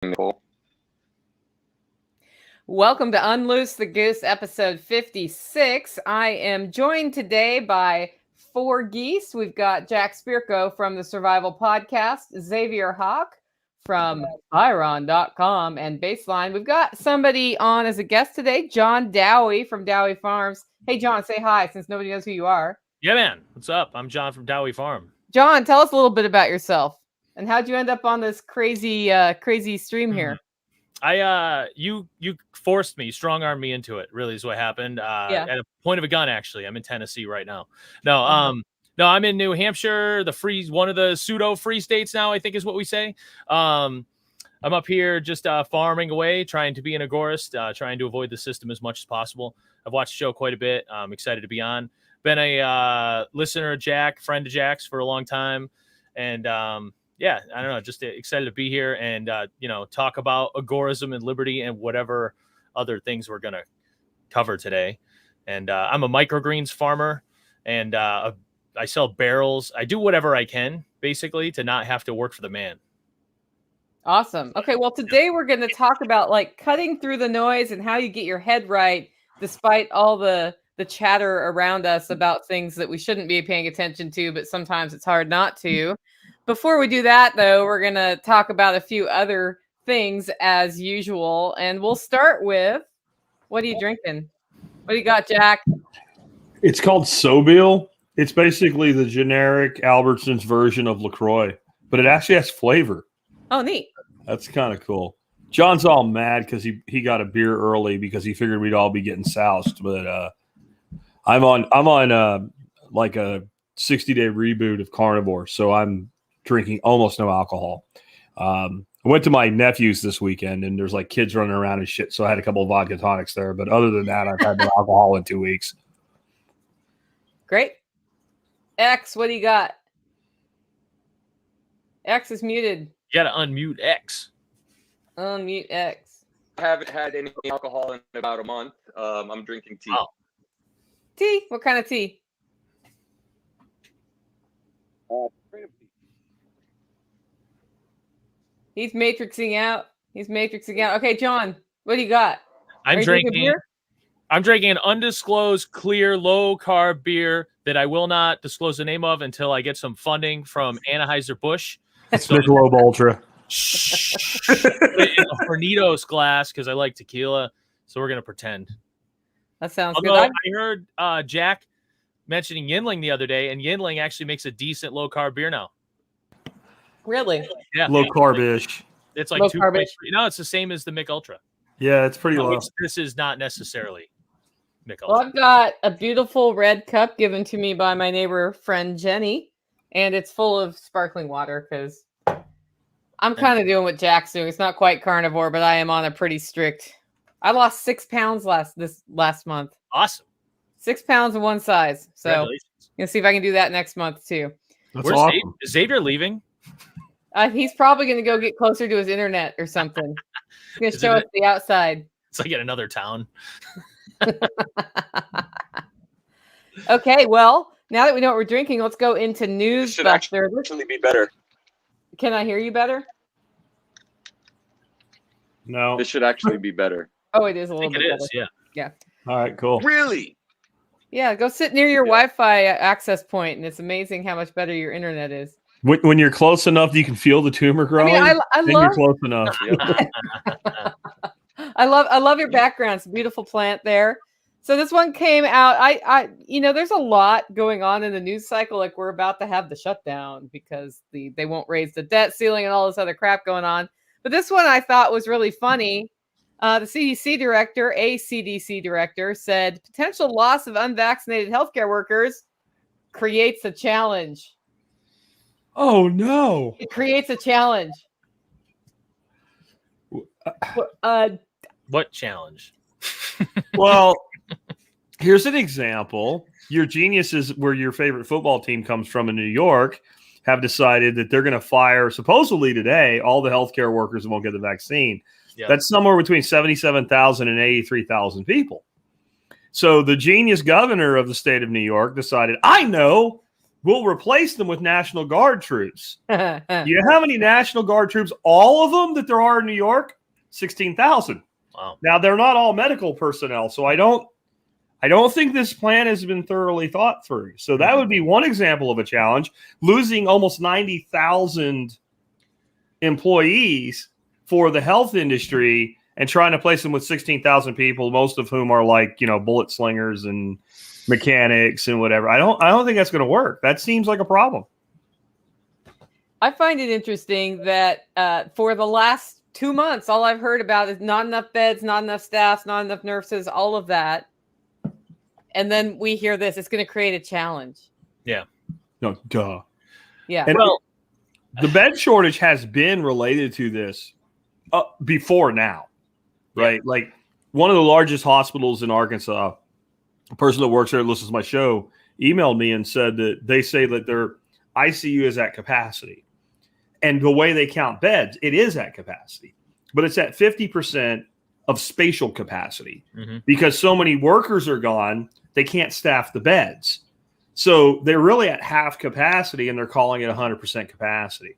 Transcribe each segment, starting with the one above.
Nicole. Welcome to Unloose the Goose, episode 56. I am joined today by four geese. We've got Jack Spirko from the Survival Podcast, Xavier Hawk from Byron.com and Baseline. We've got somebody on as a guest today, Jon Dowie from Dowie Farms. Hey, Jon, say hi since nobody knows who you are. Yeah, man. What's up? I'm Jon from Dowie Farm. Jon, tell us a little bit about yourself and how'd you end up on this crazy stream here? You forced me, strong-armed me into it, really is what happened. At a point of a gun, actually. I'm in Tennessee right now. No, I'm in New Hampshire, one of the pseudo-free states now, I think is what we say. I'm up here just farming away, trying to be an agorist, trying to avoid the system as much as possible. I've watched the show quite a bit. I'm excited to be on. Been a listener of Jack, friend of Jack's for a long time. And yeah, I don't know, just excited to be here and, talk about agorism and liberty and whatever other things we're going to cover today. And I'm a microgreens farmer and I sell barrels. I do whatever I can, basically, to not have to work for the man. Awesome. Okay, well, today we're going to talk about like cutting through the noise and how you get your head right despite all the chatter around us about things that we shouldn't be paying attention to, but sometimes it's hard not to. Before we do that, though, we're going to talk about a few other things as usual. And we'll start with, what are you drinking? What do you got, Jack? It's called Sobil. It's basically the generic Albertsons version of LaCroix, but it actually has flavor. Oh, neat. That's kind of cool. John's all mad because he got a beer early because he figured we'd all be getting soused, but I'm on like a 60-day reboot of carnivore, so I'm drinking almost no alcohol. I went to my nephew's this weekend, and there's like kids running around and shit, so I had a couple of vodka tonics there. But other than that, I've had no alcohol in 2 weeks. Great. X, what do you got? X is muted. You got to unmute X. Unmute X. I haven't had any alcohol in about a month. I'm drinking tea. Oh. Tea? What kind of tea? He's matrixing out. Okay, Jon, what do you got? I'm drinking an undisclosed, clear, low-carb beer that I will not disclose the name of until I get some funding from Anheuser-Busch. It's Michelob Ultra. Put it in a Hornitos glass because I like tequila, so we're going to pretend. That sounds good. I heard Jack mentioning Yinling the other day, and Yinling actually makes a decent low-carb beer now. Really? Yeah. Low-carb-ish. It's like 2.3. No, it's the same as the Mick Ultra. Yeah, it's pretty low. This is not necessarily Mick Ultra. Well, I've got a beautiful red cup given to me by my neighbor friend Jenny, and it's full of sparkling water because I'm kind of doing what Jack's doing. It's not quite carnivore, but I am on a pretty strict. I lost 6 pounds last month. Awesome. 6 pounds in one size. So I'm gonna see if I can do that next month too. That's awesome. Is Xavier leaving? He's probably gonna go get closer to his internet or something. He's gonna show us the outside. It's like in another town. Okay, well, now that we know what we're drinking, let's go into news. This should actually be better. Can I hear you better? No. This should actually be better. Oh, it is a little bit better. Yeah. Yeah. All right, cool. Really? Yeah, go sit near your Wi-Fi access point, and it's amazing how much better your internet is. When you're close enough, you can feel the tumor growing. I then love, you're close enough. I love your background. It's a beautiful plant there. So this one came out. There's a lot going on in the news cycle. Like we're about to have the shutdown because they won't raise the debt ceiling and all this other crap going on. But this one I thought was really funny. The CDC director, said potential loss of unvaccinated healthcare workers creates a challenge. Oh, no. It creates a challenge. What challenge? Well, here's an example. Your geniuses, where your favorite football team comes from in New York, have decided that they're going to fire, supposedly today, all the healthcare workers that won't get the vaccine. Yep. That's somewhere between 77,000 and 83,000 people. So the genius governor of the state of New York decided, I know, we'll replace them with National Guard troops. You know how many National Guard troops, all of them that there are in New York? 16,000. Wow. Now, they're not all medical personnel, so I don't think this plan has been thoroughly thought through. So that would be one example of a challenge, losing almost 90,000 employees for the health industry and trying to place them with 16,000 people, most of whom are like, bullet slingers and mechanics and whatever. I don't think that's going to work. That seems like a problem. I find it interesting that for the last 2 months, all I've heard about is not enough beds, not enough staff, not enough nurses, all of that. And then we hear this. It's going to create a challenge. Yeah. No, duh. Yeah. And the bed shortage has been related to this before now, right? Yeah. Like one of the largest hospitals in Arkansas, a person that works there that listens to my show, emailed me and said that they say that their ICU is at capacity. And the way they count beds, it is at capacity. But it's at 50% of spatial capacity because so many workers are gone, they can't staff the beds. So they're really at half capacity and they're calling it 100% capacity.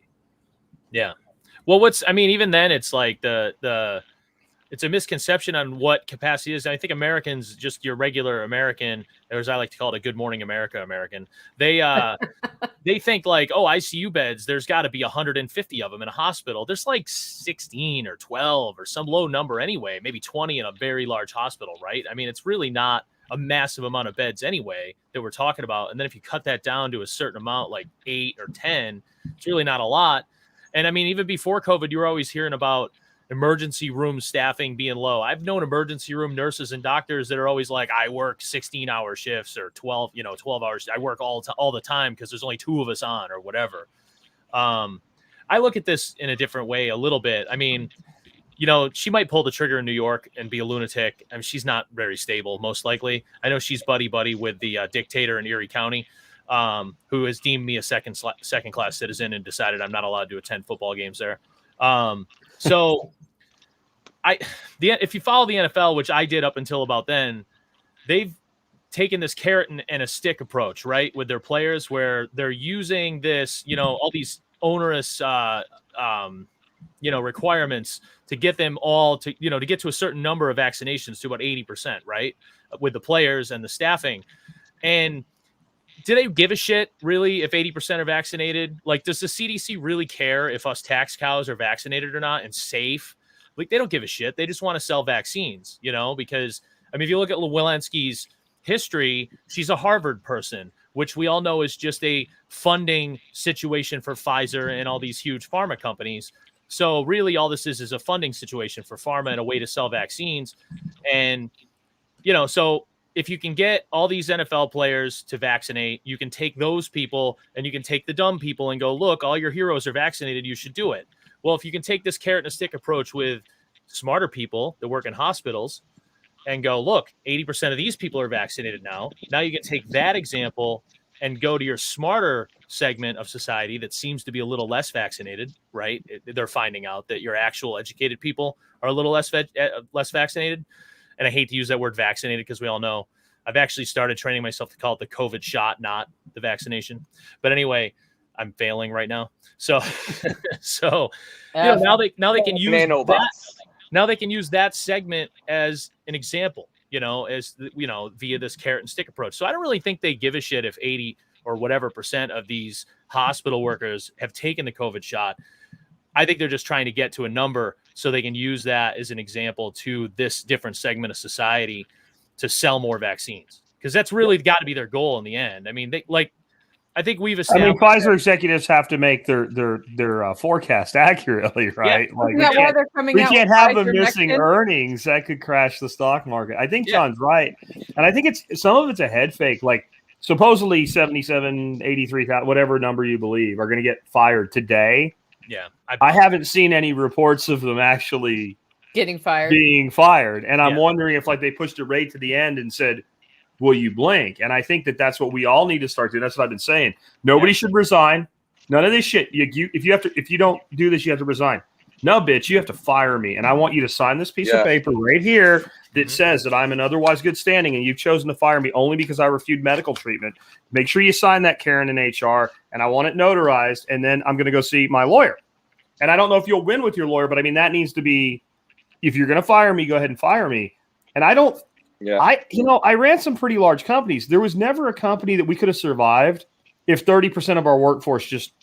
Yeah. Well, even then it's like it's a misconception on what capacity is. I think Americans, just your regular American, or as I like to call it, a Good Morning America American, they think like, oh, ICU beds, there's got to be 150 of them in a hospital. There's like 16 or 12 or some low number anyway, maybe 20 in a very large hospital, right? I mean, it's really not a massive amount of beds anyway that we're talking about. And then if you cut that down to a certain amount, like 8 or 10, it's really not a lot. And I mean, even before COVID, you were always hearing about emergency room staffing being low. I've known emergency room nurses and doctors that are always like, I work 16-hour shifts or 12 hours. I work all the time because there's only 2 of us on or whatever. I look at this in a different way a little bit. I mean, she might pull the trigger in New York and be a lunatic. I mean, she's not very stable, most likely. I know she's buddy with the dictator in Erie County, who has deemed me a second-class citizen and decided I'm not allowed to attend football games there. So if you follow the NFL, which I did up until about then, they've taken this carrot and a stick approach, right, with their players, where they're using this, all these onerous, requirements to get them all to get to a certain number of vaccinations to about 80%, right, with the players and the staffing. And do they give a shit really if 80% are vaccinated? Like, does the CDC really care if us tax cows are vaccinated or not and safe? Like, they don't give a shit. They just want to sell vaccines, because I mean, if you look at Walensky's history, she's a Harvard person, which we all know is just a funding situation for Pfizer and all these huge pharma companies. So really all this is a funding situation for pharma and a way to sell vaccines. And, so if you can get all these NFL players to vaccinate, you can take those people and you can take the dumb people and go, look, all your heroes are vaccinated. You should do it. Well, if you can take this carrot and a stick approach with smarter people that work in hospitals and go, look, 80% of these people are vaccinated now. Now you can take that example and go to your smarter segment of society that seems to be a little less vaccinated, right? They're finding out that your actual educated people are a little less vaccinated. And I hate to use that word vaccinated because we all know I've actually started training myself to call it the COVID shot, not the vaccination. But anyway, I'm failing right now. So now they can use that. Now they can use that segment as an example, via this carrot and stick approach. So I don't really think they give a shit if 80 or whatever % of these hospital workers have taken the COVID shot. I think they're just trying to get to a number so they can use that as an example to this different segment of society to sell more vaccines, because that's really got to be their goal in the end. I mean, I think we've established. Pfizer executives have to make their forecast accurately, right? Yeah. Like we can't have them missing earnings. That could crash the stock market. I think John's right, and I think some of it's a head fake. Like supposedly 77, 83,000, whatever number you believe, are going to get fired today. Yeah, I haven't seen any reports of them actually being fired, and I'm wondering if they pushed a rate to the end and said, will you blink? And I think that's what we all need to start doing. That's what I've been saying. Nobody should resign. None of this shit. If you don't do this, you have to resign. no, bitch, you have to fire me. And I want you to sign this piece of paper right here that says that I'm in otherwise good standing and you've chosen to fire me only because I refused medical treatment. Make sure you sign that, Karen, in HR, and I want it notarized, and then I'm going to go see my lawyer. And I don't know if you'll win with your lawyer, but I mean, that needs to be, if you're going to fire me, go ahead and fire me. And I don't, I ran some pretty large companies. There was never a company that we could have survived if 30% of our workforce just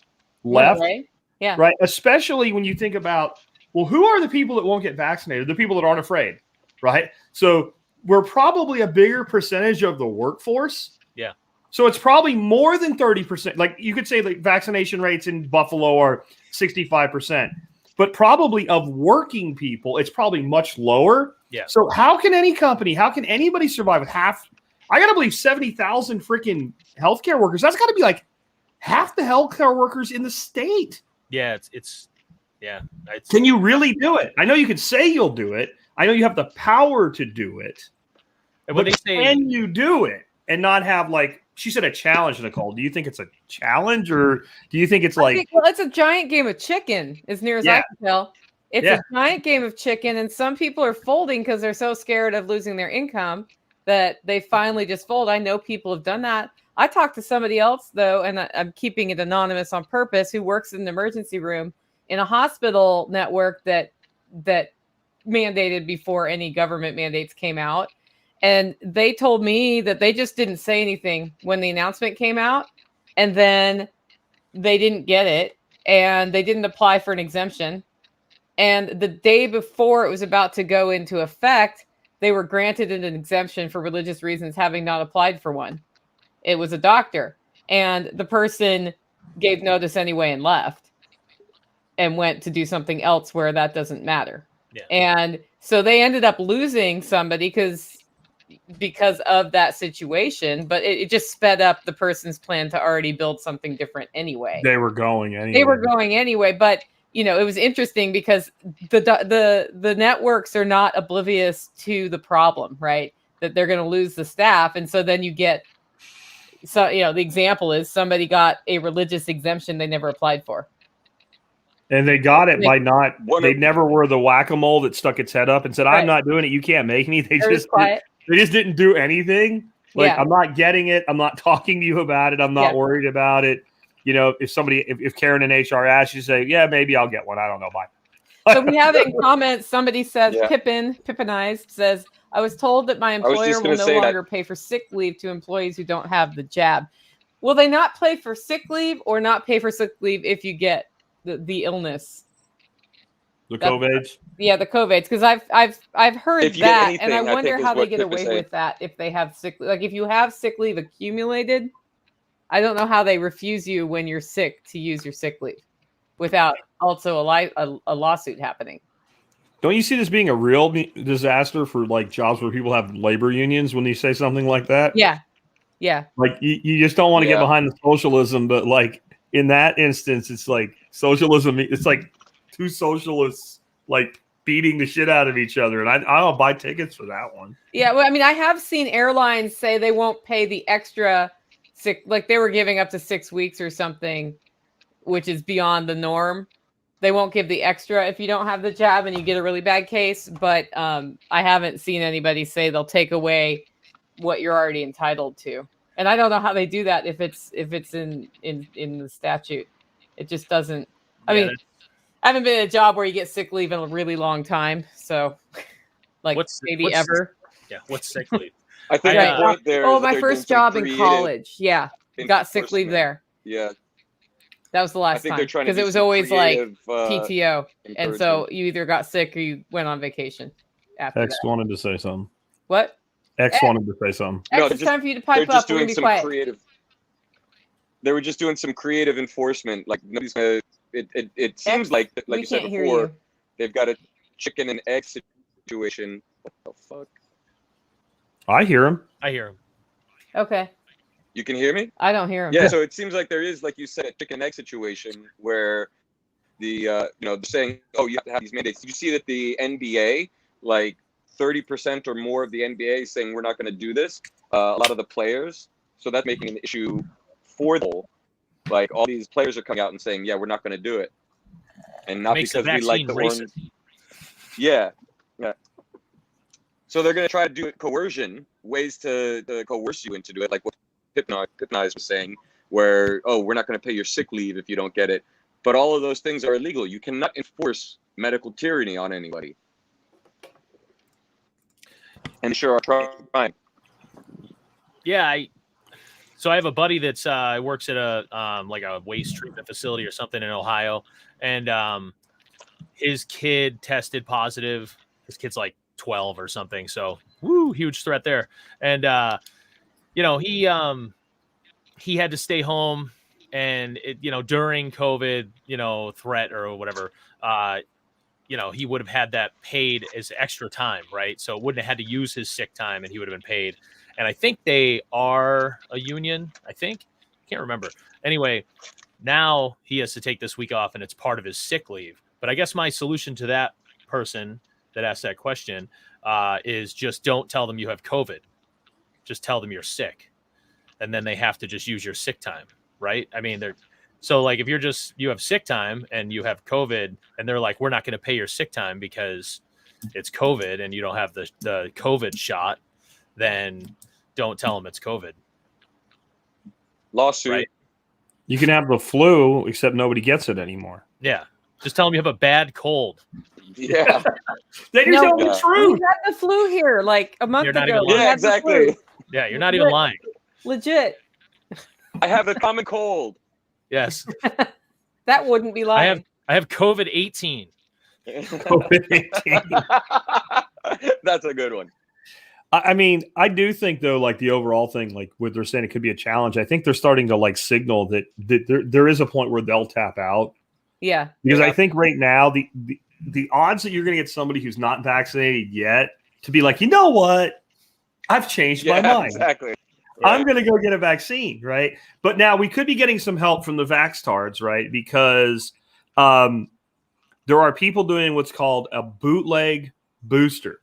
left. Right? Yeah. Right. Especially when you think about, well, who are the people that won't get vaccinated? The people that aren't afraid. Right. So we're probably a bigger percentage of the workforce. Yeah. So it's probably more than 30%. Like you could say like vaccination rates in Buffalo are 65%, but probably of working people, it's probably much lower. Yeah. So how can any company, how can anybody survive with half? I got to believe 70,000 freaking healthcare workers. That's got to be like half the healthcare workers in the state. Yeah, Can you really do it? I know you could say you'll do it. I know you have the power to do it. But can you do it and not have, like she said, a challenge, Nicole? Do you think it's a challenge, or do you think it's it's a giant game of chicken, as near as I can tell. It's a giant game of chicken, and some people are folding because they're so scared of losing their income that they finally just fold. I know people have done that. I talked to somebody else, though, and I'm keeping it anonymous on purpose, who works in the emergency room in a hospital network that mandated before any government mandates came out. And they told me that they just didn't say anything when the announcement came out, and then they didn't get it, and they didn't apply for an exemption. And the day before it was about to go into effect, they were granted an exemption for religious reasons, having not applied for one. It was a doctor, and the person gave notice anyway and left and went to do something else where that doesn't matter. Yeah. And so they ended up losing somebody because of that situation, but it just sped up the person's plan to already build something different anyway. They were going anyway. But it was interesting because the networks are not oblivious to the problem, right? That they're going to lose the staff. And so then you get, the example is somebody got a religious exemption they never applied for. And they got it by they never were the whack-a-mole that stuck its head up and said, I'm not doing it. You can't make me. They just didn't do anything. I'm not getting it. I'm not talking to you about it. I'm not worried about it. If Karen in HR asks you, say, yeah, maybe I'll get one. I don't know. Bye. So we have in comments, somebody says, Pippinized says, I was told that my employer will no longer pay for sick leave to employees who don't have the jab. Will they not pay for sick leave or not pay for sick leave if you get the illness? The COVIDs? Yeah, the COVIDs. Because I've heard that, and I wonder how they get away with that if they have sick leave. Like if you have sick leave accumulated, I don't know how they refuse you when you're sick to use your sick leave without also a lawsuit happening. Don't you see this being a real disaster for like jobs where people have labor unions when you say something like that? Yeah. Yeah. Like you just don't want to get behind the socialism, but like in that instance, it's like socialism. It's like two socialists like beating the shit out of each other. And I don't buy tickets for that one. Yeah. Well, I mean, I have seen airlines say they won't pay the extra sick, like they were giving up to 6 weeks or something, which is beyond the norm. They won't give the extra if you don't have the jab and you get a really bad case. But I haven't seen anybody say they'll take away what you're already entitled to. And I don't know how they do that if it's in the statute. It just doesn't. I mean, I haven't been in a job where you get sick leave in a really long time. So like what's ever. Yeah. What's sick leave? I think the point there is my first job in college. Yeah. Got sick leave there. Yeah. That was the last time because it was always like PTO, and so you either got sick or you went on vacation. After X wanted to say something. What? X wanted to say something. X, it's time for you to pipe up. We're gonna be quiet. They were just doing some creative enforcement. Like nobody's gonna. It seems like you said before, they've got a chicken and egg situation. What the fuck? I hear him. Okay. You can hear me? I don't hear him. Yeah, so it seems like there is, like you said, a chicken egg situation where they're saying, oh, you have to have these mandates. Did you see that the NBA, like 30% or more of the NBA is saying we're not going to do this? A lot of the players. So that's making an issue for the whole. Like all these players are coming out and saying, yeah, we're not going to do it. and not Makes the because we like the vaccine orange. Yeah, yeah. So they're going to try to do it coercion, ways to coerce you into it, like what Hypnotize was saying, where, oh, we're not going to pay your sick leave if you don't get it. But all of those things are illegal. You cannot enforce medical tyranny on anybody. And sure are trying. Yeah, so I have a buddy that's works at a like a waste treatment facility or something in Ohio, and his kid tested positive. His kid's like 12 or something, so huge threat there. And you know, he had to stay home, and during COVID, threat or whatever, he would have had that paid as extra time, right? So wouldn't have had to use his sick time, and he would have been paid. And I think they are a union. Can't remember. Anyway, now he has to take this week off, and it's part of his sick leave. But I guess my solution to that person that asked that question is just don't tell them you have COVID. Just tell them you're sick, and then they have to just use your sick time, right? I mean, so like if you have sick time and you have COVID, and they're like, we're not going to pay your sick time because it's COVID and you don't have the COVID shot, then don't tell them it's COVID. Lawsuit. Right? You can have the flu, except nobody gets it anymore. Yeah. Just tell them you have a bad cold. Yeah. Then you're telling the We truth. had the flu here like a month You're not ago. even We lying. Yeah, had the exactly. flu. Yeah, you're not even lying. Legit. I have a common cold. Yes. That wouldn't be lying. I have COVID-18. That's a good one. I mean, I do think though, like the overall thing, like what they're saying, it could be a challenge. I think they're starting to like signal that there is a point where they'll tap out. Yeah. Because I think right now the odds that you're going to get somebody who's not vaccinated yet to be like, you know what, I've changed my mind. Exactly. I'm going to go get a vaccine, right? But now we could be getting some help from the vaxtards, right? Because there are people doing what's called a bootleg booster.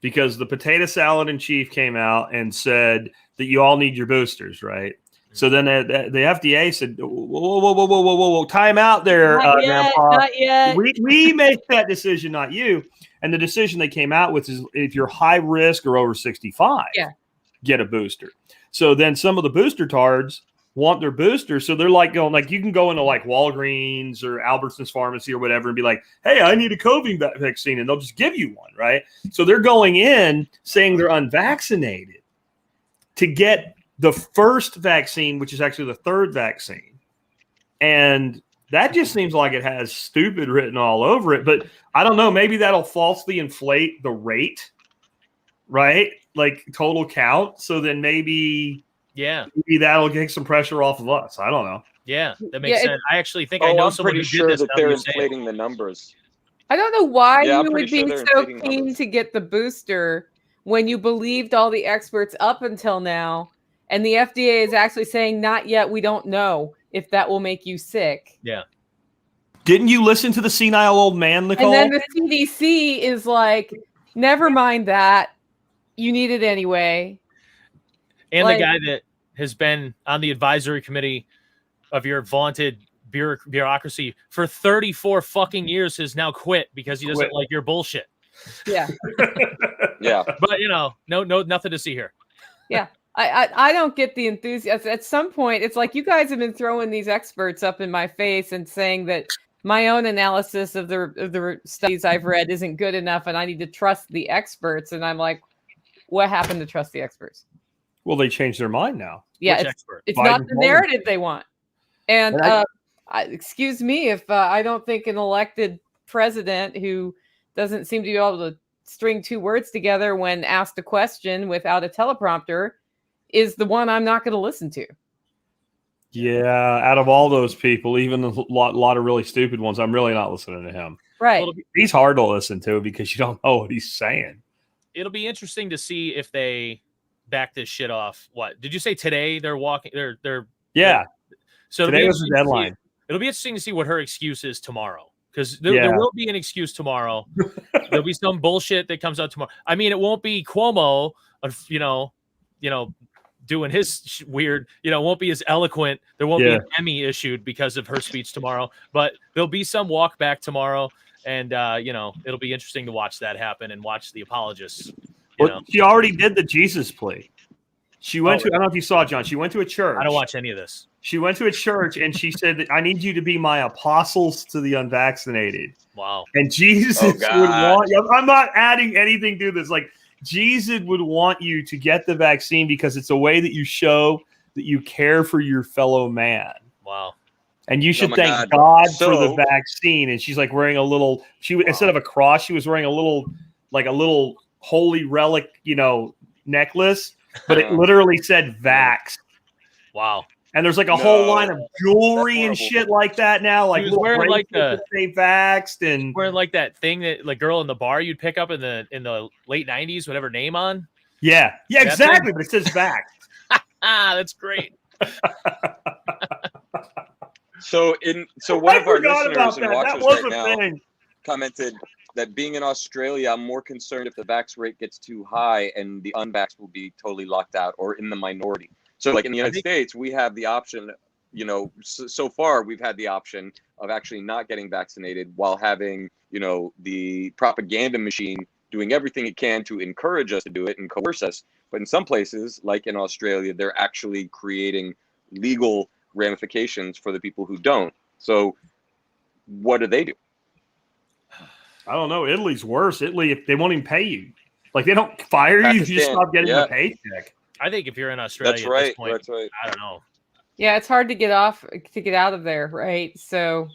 Because the potato salad in chief came out and said that you all need your boosters, right? So then the FDA said, whoa, time out there, Not yet. We make that decision, not you. And the decision they came out with is if you're high risk or over 65, get a booster. So then some of the booster tards want their booster. So they're like going, like you can go into like Walgreens or Albertsons Pharmacy or whatever and be like, hey, I need a COVID vaccine. And they'll just give you one, right? So they're going in saying they're unvaccinated to get the first vaccine, which is actually the third vaccine. And that just seems like it has stupid written all over it. But I don't know. Maybe that'll falsely inflate the rate, right? Like total count. So then maybe that'll get some pressure off of us. I don't know. Yeah, that makes sense. I actually think I know I'm someone pretty who sure did this. that they're inflating the numbers. I don't know why Yeah, I'm you would pretty be sure they're so inflating keen numbers. to get the booster when you believed all the experts up until now, and the FDA is actually saying, not yet, we don't know if that will make you sick. Yeah. Didn't you listen to the senile old man, Nicole? And then the CDC is like, never mind that. You need it anyway. And the guy that has been on the advisory committee of your vaunted bureaucracy for 34 fucking years has now quit because he doesn't like your bullshit. Yeah. Yeah. But no, nothing to see here. Yeah. I don't get the enthusiasm. At some point, it's like you guys have been throwing these experts up in my face and saying that my own analysis of the studies I've read isn't good enough and I need to trust the experts. And I'm like, what happened to trust the experts? Well, they changed their mind now. Yeah, it's not the narrative they want. And excuse me if I don't think an elected president who doesn't seem to be able to string two words together when asked a question without a teleprompter is the one I'm not going to listen to. Yeah, out of all those people, even a lot of really stupid ones, I'm really not listening to him. Right. He's hard to listen to because you don't know what he's saying. It'll be interesting to see if they back this shit off. What did you say today? They're walking. So today was the deadline. It'll be interesting to see what her excuse is tomorrow, because there will be an excuse tomorrow. There'll be some bullshit that comes out tomorrow. I mean, it won't be Cuomo, doing his weird, won't be as eloquent. There won't be an Emmy issued because of her speech tomorrow, but there'll be some walk back tomorrow. And, it'll be interesting to watch that happen and watch the apologists. She already did the Jesus plea. She went to, I don't know if you saw, John, she went to a church. I don't watch any of this. She went to a church and she said that I need you to be my apostles to the unvaccinated. Wow. And Jesus would want, I'm not adding anything to this. Like, Jesus would want you to get the vaccine because it's a way that you show that you care for your fellow man. Wow. And you should thank God for the vaccine. And she's like wearing a little, instead of a cross, she was wearing a little holy relic, necklace, but it literally said vax. Wow. And there's like a whole line of jewelry and shit like that now. Like wearing like they vaxxed and wearing like that thing that like girl in the bar you'd pick up in the late 90s, whatever name on. Yeah, exactly. But it says vax. That's great. So one of our listeners and watchers right now commented that being in Australia, I'm more concerned if the vax rate gets too high and the unvaxxed will be totally locked out or in the minority. So like in the United States, we have the option, so far we've had the option of actually not getting vaccinated while having, the propaganda machine doing everything it can to encourage us to do it and coerce us. But in some places, like in Australia, they're actually creating legal ramifications for the people who don't. So what do they do? I don't know. Italy's worse. Italy, if they won't even pay you. Like, they don't fire you, you just stop getting the paycheck. I think if you're in Australia that's right, at this point, that's right. I don't know. Yeah, it's hard to get out of there, right? So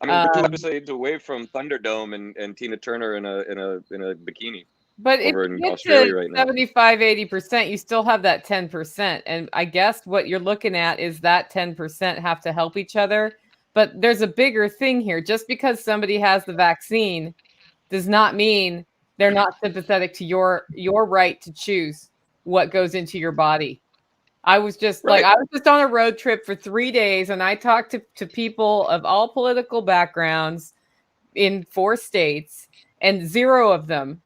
I mean, we're 2 episodes away from Thunderdome and Tina Turner in a bikini. But if over in you get Australia to right now. 75-80%, you still have that 10%. And I guess what you're looking at is that 10% have to help each other. But there's a bigger thing here. Just because somebody has the vaccine does not mean they're not sympathetic to your right to choose what goes into your body. I was just on a road trip for 3 days, and I talked to people of all political backgrounds in 4 states, and zero of them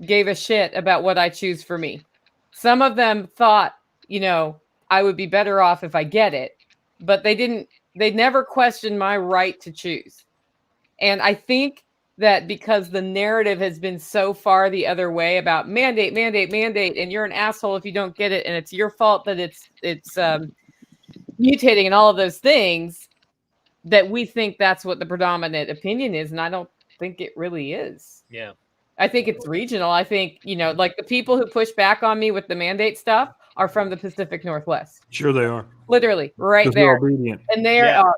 gave a shit about what I choose for me. Some of them thought, I would be better off if I get it, but they never questioned my right to choose. And I think that because the narrative has been so far the other way about mandate, and you're an asshole if you don't get it, and it's your fault that it's mutating and all of those things, that we think that's what the predominant opinion is, and I don't think it really is. Yeah. I think it's regional. I think, like the people who push back on me with the mandate stuff are from the Pacific Northwest. Sure they are. Literally, right there. Obedient. And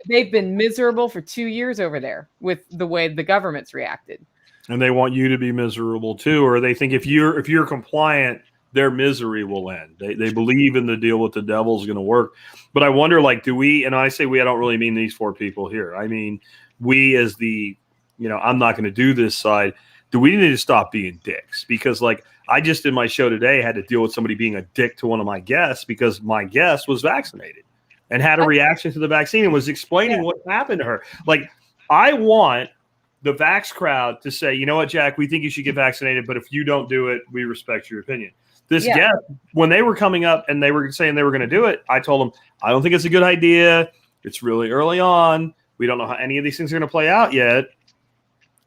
they've been miserable for 2 years over there with the way the government's reacted. And they want you to be miserable too, or they think if you're compliant, their misery will end. They believe in the deal with the devil is going to work. But I wonder, like, do we, and I say we, I don't really mean these 4 people here. I mean, we as the, I'm not going to do this side. Do we need to stop being dicks? Because, like, I just in my show today had to deal with somebody being a dick to one of my guests because my guest was vaccinated and had a reaction to the vaccine and was explaining what happened to her. Like, I want the vax crowd to say, you know what, Jack, we think you should get vaccinated, but if you don't do it, we respect your opinion. This guest, when they were coming up and they were saying they were going to do it, I told them, I don't think it's a good idea. It's really early on. We don't know how any of these things are going to play out yet.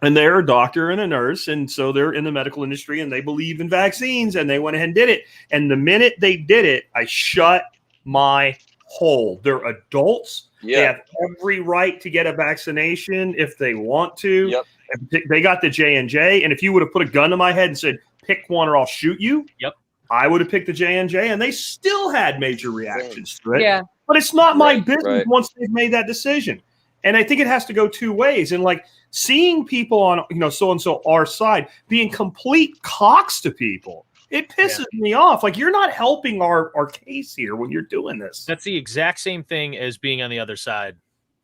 And they're a doctor and a nurse, and so they're in the medical industry, and they believe in vaccines, and they went ahead and did it. And the minute they did it, I shut my hole. They're adults. Yeah. They have every right to get a vaccination if they want to. Yep. And they got the J&J, and if you would have put a gun to my head and said, pick one or I'll shoot you, I would have picked the J&J, and they still had major reactions to it. Yeah. But it's not my business once they've made that decision. And I think it has to go 2 ways. And, like, seeing people on, so-and-so our side being complete cocks to people, it pisses me off. Like, you're not helping our case here when you're doing this. That's the exact same thing as being on the other side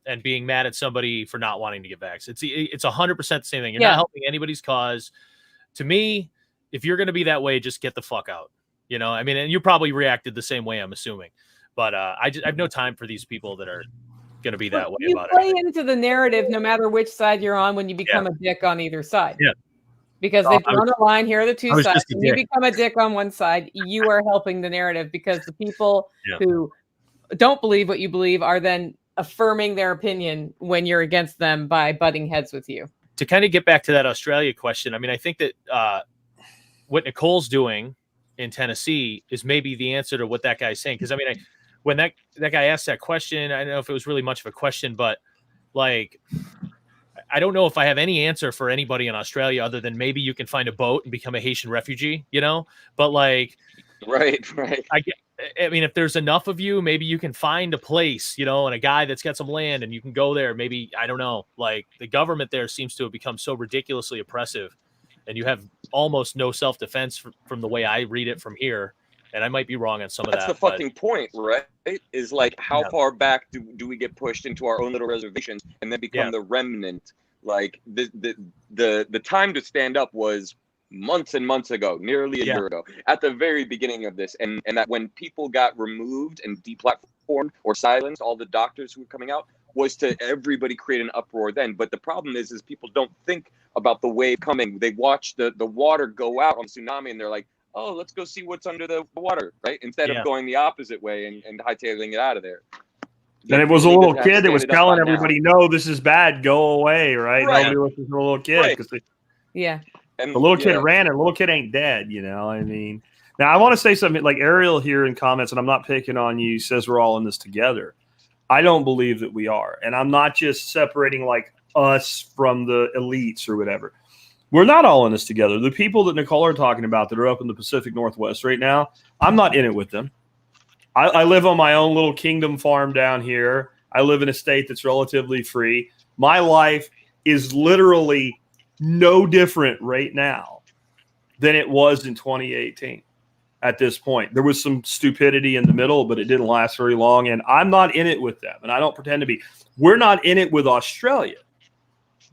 and being mad at somebody for not wanting to get vaccinated. It's 100% the same thing. You're not helping anybody's cause. To me, if you're going to be that way, just get the fuck out. I mean, and you probably reacted the same way, I'm assuming. But I have no time for these people that are going to be that way about it. You play into the narrative no matter which side you're on when you become a dick on either side. Yeah. because they've drawn a line. Here are the two sides. When you become a dick on one side, you are helping the narrative, because the people who don't believe what you believe are then affirming their opinion when you're against them by butting heads with you. To kind of get back to that Australia question, I mean, I think that what Nicole's doing in Tennessee is maybe the answer to what that guy's saying. Because I mean, when that guy asked that question, I don't know if it was really much of a question, but like, I don't know if I have any answer for anybody in Australia other than maybe you can find a boat and become a Haitian refugee, you know? But like, right. I mean, if there's enough of you, maybe you can find a place, you know, and a guy that's got some land and you can go there. Maybe, I don't know, like the government there seems to have become so ridiculously oppressive, and you have almost no self-defense from the way I read it from here. And I might be wrong on some of that. That's the fucking point, right? Is like, how far back do we get pushed into our own little reservations and then become the remnant? Like the time to stand up was months and months ago, nearly a year ago, at the very beginning of this, and that when people got removed and deplatformed or silenced, all the doctors who were coming out, was to everybody create an uproar then. But the problem is people don't think about the wave coming. They watch the water go out on tsunami and they're like, oh, let's go see what's under the water, right? Instead of going the opposite way and hightailing it out of there. And it was a little kid that was telling everybody, no, this is bad, go away, right? Nobody listens to a little kid. And the little kid ran, and the little kid ain't dead, you know? I mean, now I want to say something, like Ariel here in comments, and I'm not picking on you, says we're all in this together. I don't believe that we are. And I'm not just separating like us from the elites or whatever. We're not all in this together. The people that Nicole are talking about that are up in the Pacific Northwest right now, I'm not in it with them. I live on my own little kingdom farm down here. I live in a state that's relatively free. My life is literally no different right now than it was in 2018 at this point. There was some stupidity in the middle, but it didn't last very long, and I'm not in it with them, and I don't pretend to be. We're not in it with Australia.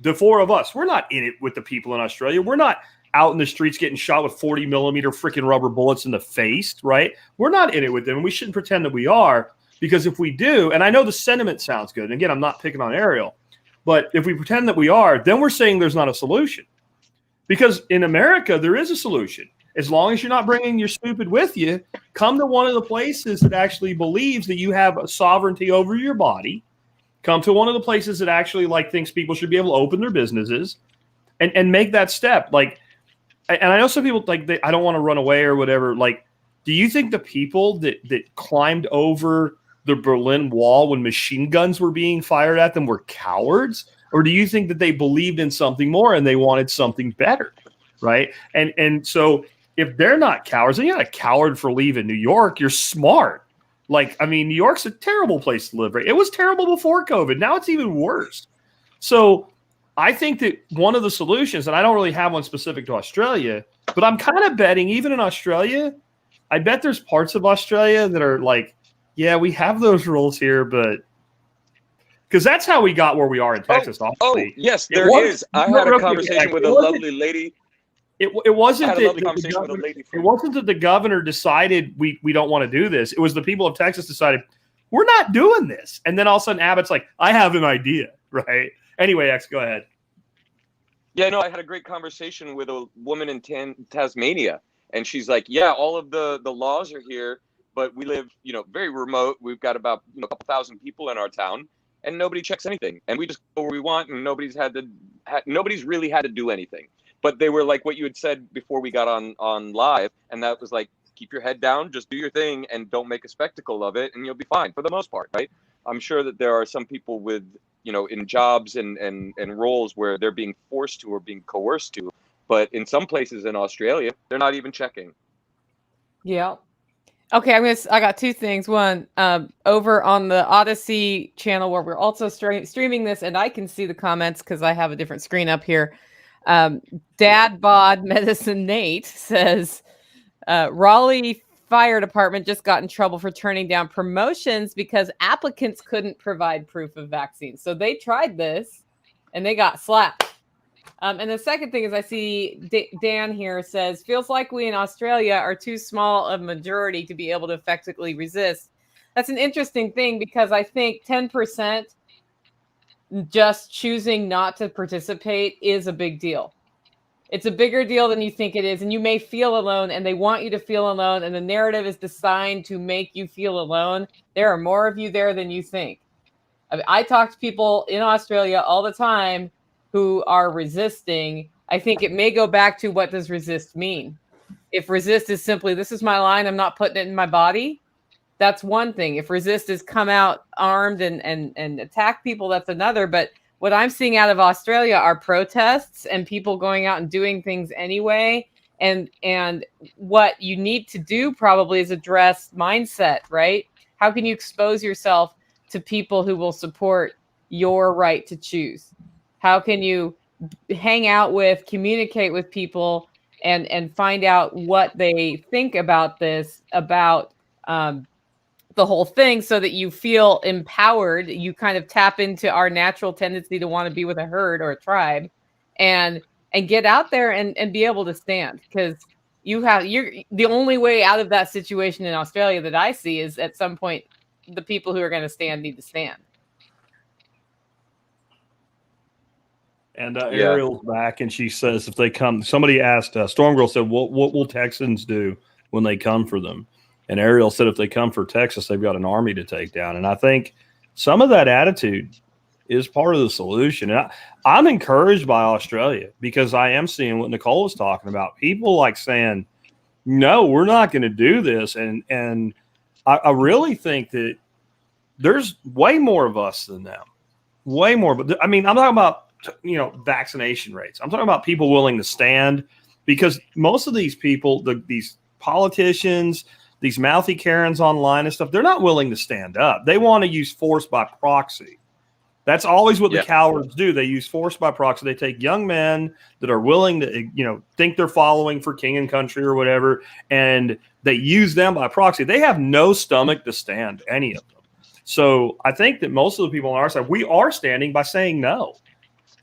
The four of us, we're not in it with the people in Australia. We're not out in the streets getting shot with 40 millimeter freaking rubber bullets in the face, right? We're not in it with them, and we shouldn't pretend that we are, because if we do, and I know the sentiment sounds good, and again, I'm not picking on Ariel, but if we pretend that we are, then we're saying there's not a solution. Because in America, there is a solution. As long as you're not bringing your stupid with you, come to one of the places that actually believes that you have a sovereignty over your body. Come to one of the places that actually like thinks people should be able to open their businesses and make that step. Like, and I know some people like, I don't want to run away or whatever. Like, do you think the people that climbed over the Berlin Wall when machine guns were being fired at them were cowards? Or do you think that they believed in something more and they wanted something better? Right. And so if they're not cowards, then you're not a coward for leaving New York. You're smart. Like, I mean, New York's a terrible place to live. Right? It was terrible before COVID. Now it's even worse. So I think that one of the solutions, and I don't really have one specific to Australia, but I'm kind of betting even in Australia, I bet there's parts of Australia that are like, yeah, we have those rules here, but because that's how we got where we are in Texas. Oh yes, there is. I had a conversation with a lovely lady. It wasn't that the governor decided we don't want to do this. It was the people of Texas decided we're not doing this. And then all of a sudden Abbott's like, I have an idea, right? Anyway, X, go ahead. Yeah, no, I had a great conversation with a woman in Tasmania, and she's like, yeah, all of the laws are here, but we live, very remote. We've got about a couple thousand people in our town, and nobody checks anything, and we just go where we want, and nobody's really had to do anything. But they were like what you had said before we got on live, and that was like, keep your head down, just do your thing, and don't make a spectacle of it, and you'll be fine for the most part, right? I'm sure that there are some people with, in jobs and roles where they're being forced to or being coerced to, but in some places in Australia, they're not even checking. Yeah. Okay, I got two things. One, over on the Odyssey channel where we're also streaming this, and I can see the comments because I have a different screen up here. Dad Bod Medicine Nate says Raleigh Fire Department just got in trouble for turning down promotions because applicants couldn't provide proof of vaccine. So they tried this and they got slapped. And the second thing is I see Dan here says, feels like we in Australia are too small a majority to be able to effectively resist. That's an interesting thing because I think 10% just choosing not to participate is a big deal. It's a bigger deal than you think it is, and you may feel alone, and they want you to feel alone, and the narrative is designed to make you feel alone. There are more of you there than you think. I talk to people in Australia all the time who are resisting. I think it may go back to, what does resist mean? If resist is simply, this is my line, I'm not putting it in my body, that's one thing. If resist is come out armed and attack people, that's another. But what I'm seeing out of Australia are protests and people going out and doing things anyway. And what you need to do probably is address mindset, right? How can you expose yourself to people who will support your right to choose? How can you hang out with, communicate with people and find out what they think about this, about the whole thing, so that you feel empowered. You kind of tap into our natural tendency to want to be with a herd or a tribe, and get out there and be able to stand, because you're the only way out of that situation in Australia that I see is, at some point, the people who are going to stand need to stand. And Ariel's back, and she says if they come, somebody asked, Storm Girl said, what will Texans do when they come for them? And Ariel said if they come for Texas, they've got an army to take down. And I think some of that attitude is part of the solution. And I'm encouraged by Australia, because I am seeing what Nicole was talking about. People like saying, no, we're not going to do this. And I really think that there's way more of us than them. Way more. But I mean, I'm talking about, vaccination rates. I'm talking about people willing to stand, because most of these people, these politicians, these mouthy Karens online and stuff, they're not willing to stand up. They want to use force by proxy. That's always what the cowards do. They use force by proxy. They take young men that are willing to, think they're following for king and country or whatever, and they use them by proxy. They have no stomach to stand, any of them. So I think that most of the people on our side, we are standing by saying no.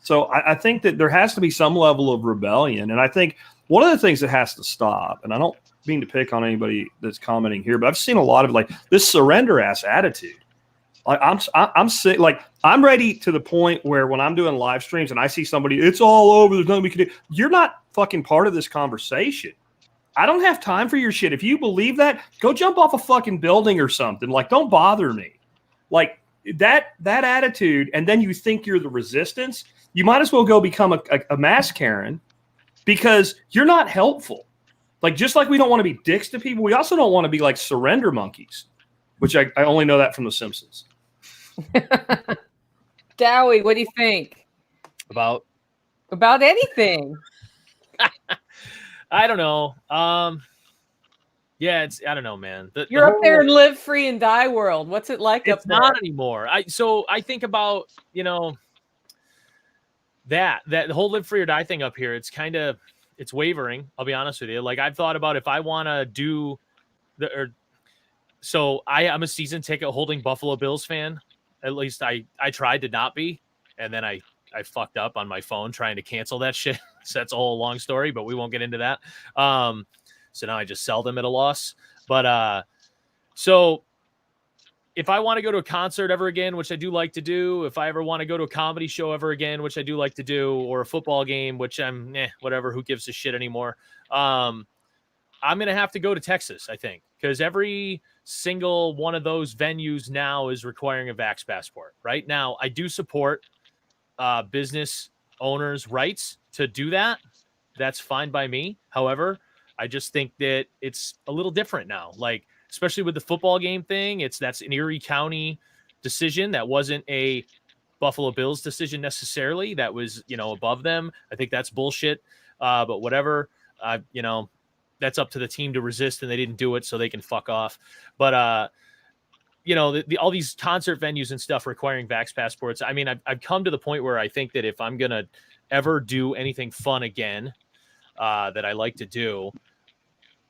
So I think that there has to be some level of rebellion. And I think one of the things that has to stop, and I don't mean to pick on anybody that's commenting here, but I've seen a lot of this surrender ass attitude. Like I'm sick. Like, I'm ready to the point where when I'm doing live streams and I see somebody, it's all over, there's nothing we can do. You're not fucking part of this conversation. I don't have time for your shit. If you believe that, go jump off a fucking building or something. Like, don't bother me. Like that attitude, and then you think you're the resistance. You might as well go become a mass Karen, because you're not helpful. Like, just like we don't want to be dicks to people, we also don't want to be like surrender monkeys, which I only know that from The Simpsons. Dowie, what do you think? About anything? I don't know. Yeah, I don't know, man. You're up there in live free and die world. What's it like up there? It's not anymore. I think about, that whole live free or die thing up here. It's wavering. I'll be honest with you. Like, I've thought about if I want to do I'm a season ticket holding Buffalo Bills fan. At least I tried to not be. And then I fucked up on my phone trying to cancel that shit. So that's a whole long story, but we won't get into that. So now I just sell them at a loss. But so if I want to go to a concert ever again, which I do like to do, if I ever want to go to a comedy show ever again, which I do like to do, or a football game, which I'm whatever, who gives a shit anymore. I'm going to have to go to Texas, I think, because every single one of those venues now is requiring a vax passport. Right now, I do support business owners' rights to do that. That's fine by me. However, I just think that it's a little different now. Like, especially with the football game thing, that's an Erie County decision. That wasn't a Buffalo Bills decision necessarily. That was, above them. I think that's bullshit. But whatever, that's up to the team to resist, and they didn't do it, so they can fuck off. But, all these concert venues and stuff requiring vax passports. I mean, I've come to the point where I think that if I'm going to ever do anything fun again that I like to do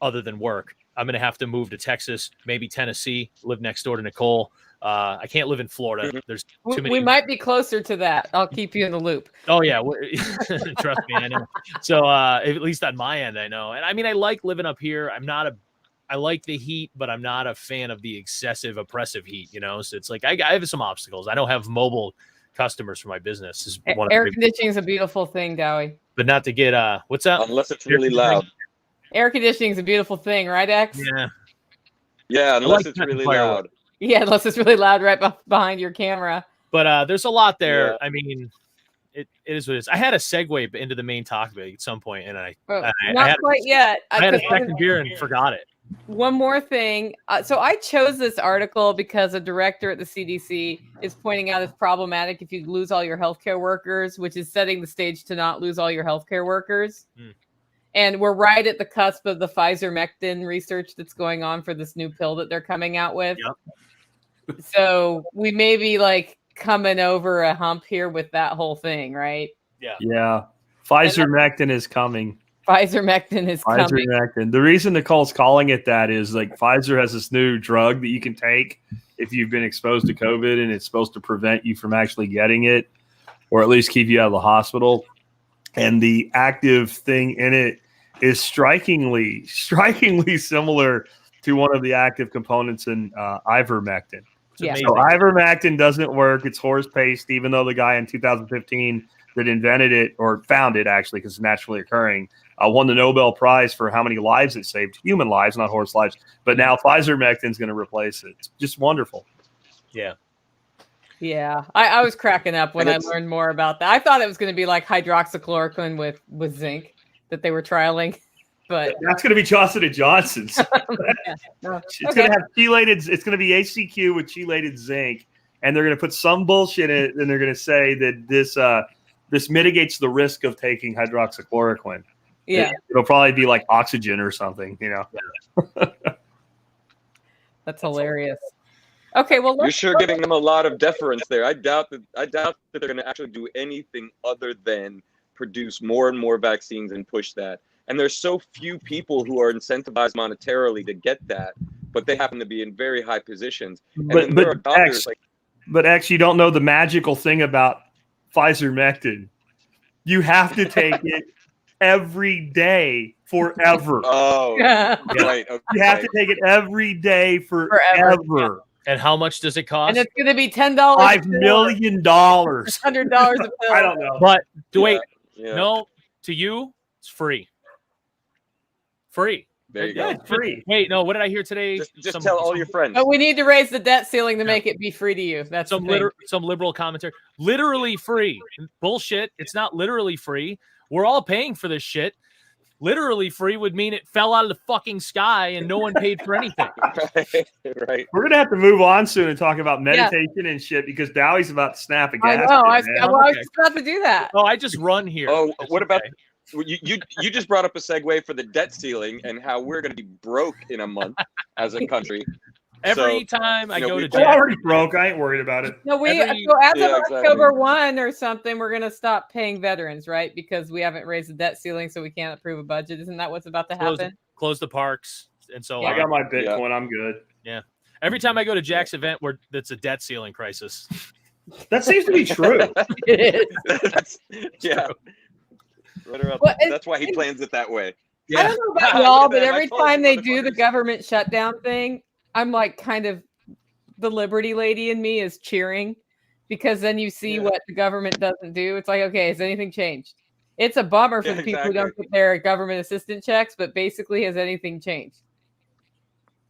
other than work, I'm going to have to move to Texas, maybe Tennessee, live next door to Nicole. I can't live in Florida. There's too many. We might be closer to that. I'll keep you in the loop. Oh, yeah. Trust me, I know. So at least on my end, I know. And I mean, I like living up here. I like the heat, but I'm not a fan of the excessive oppressive heat, So it's like I have some obstacles. I don't have mobile customers for my business. Air conditioning is a beautiful thing, Dowie. but not to get what's up? Unless it's really loud. Air conditioning is a beautiful thing, right, X? Yeah. Yeah, unless like it's that really firework. loud. Yeah, unless it's really loud right behind your camera. But there's a lot there. Yeah. I mean, it is what it is. I had a segue into the main topic at some point, and I Not had, quite yet. I had a second beer and forgot it. One more thing. So I chose this article because a director at the CDC is pointing out it's problematic if you lose all your healthcare workers, which is setting the stage to not lose all your healthcare workers. And we're right at the cusp of the Pfizer-Mectin research that's going on for this new pill that they're coming out with. Yep. So we may be like coming over a hump here with that whole thing, right? Yeah. Pfizer-Mectin is coming. Pfizer-Mectin is coming. Pfizer-Mectin. The reason Nicole's calling it that is like Pfizer has this new drug that you can take if you've been exposed to COVID, and it's supposed to prevent you from actually getting it, or at least keep you out of the hospital. And the active thing in it is strikingly similar to one of the active components in ivermectin. Yeah. So ivermectin doesn't work. It's horse paste, even though the guy in 2015 that invented it, or found it actually, because it's naturally occurring, won the Nobel Prize for how many lives it saved. Human lives, not horse lives. But now Pfizer-Mectin is going to replace it. It's just wonderful. Yeah. Yeah, I was cracking up when I learned more about that. I thought it was going to be like hydroxychloroquine with zinc that they were trialing, but that's going to be Johnson & Johnson's. It's going to have chelated. It's going to be HCQ with chelated zinc, and they're going to put some bullshit in it, and they're going to say that this mitigates the risk of taking hydroxychloroquine. Yeah, it'll probably be like oxygen or something, That's hilarious. Okay, well, you're sure giving them a lot of deference there. I doubt that they're going to actually do anything other than produce more and more vaccines and push that. And there's so few people who are incentivized monetarily to get that, but they happen to be in very high positions. And there are doctors but X, you don't know the magical thing about Pfizer-Mectin. You have to take it every day forever. Oh, right. Okay. You have to take it every day forever. And how much does it cost? And it's going to be $10. $5 million. $100 a pill. I don't know. But wait, no, to you, it's free. Free. There you go. It's free. Wait, no, what did I hear today? Just tell all your friends. But we need to raise the debt ceiling to make it be free to you. That's some liberal commentary. Literally free. Bullshit. It's not literally free. We're all paying for this shit. Literally free would mean it fell out of the fucking sky and no one paid for anything. Right. We're going to have to move on soon and talk about meditation and shit, because Dowie's about to snap a gas. I know. I was just about to do that. Oh, I just run here. Oh, what about you just brought up a segue for the debt ceiling and how we're going to be broke in a month as a country. Every time I go to we're already broke. I ain't worried about it. No, so as of October 1 or something, we're going to stop paying veterans, right? Because we haven't raised the debt ceiling, so we can't approve a budget. Isn't that what's about to happen? Close the parks and so on. I got my Bitcoin. Yeah. I'm good. Yeah. Every time I go to Jack's event, that's a debt ceiling crisis. That seems to be true. It is. Yeah. Right around, that's why he plans it that way. Yeah. I don't know about y'all, but every time they do the government shutdown thing, I'm like kind of the Liberty lady in me is cheering, because then you see what the government doesn't do. It's like, okay, has anything changed? It's a bummer for the people who don't get their government assistance checks, but basically, has anything changed?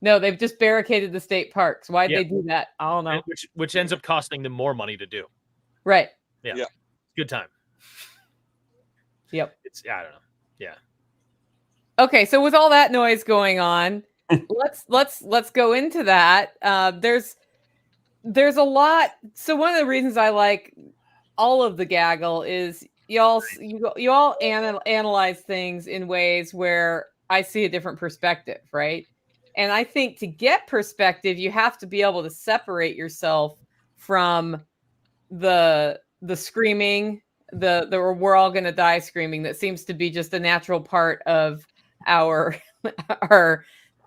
No, they've just barricaded the state parks. Why'd they do that? I don't know. Which ends up costing them more money to do. Right. Yeah. Good time. Yep. I don't know. Yeah. Okay, so with all that noise going on, let's go into that. There's a lot. So one of the reasons I like all of the Gaggle is you all analyze things in ways where I see a different perspective, right? And I think to get perspective, you have to be able to separate yourself from the screaming, the we're all going to die screaming that seems to be just a natural part of our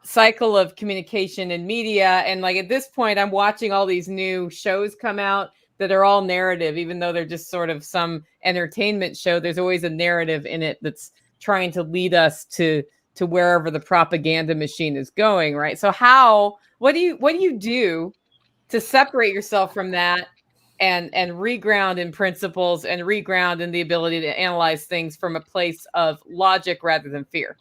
cycle of communication and media. And like at this point, I'm watching all these new shows come out that are all narrative, even though they're just sort of some entertainment show. There's always a narrative in it that's trying to lead us to wherever the propaganda machine is going, right? So what do you do to separate yourself from that and reground in principles and reground in the ability to analyze things from a place of logic rather than fear.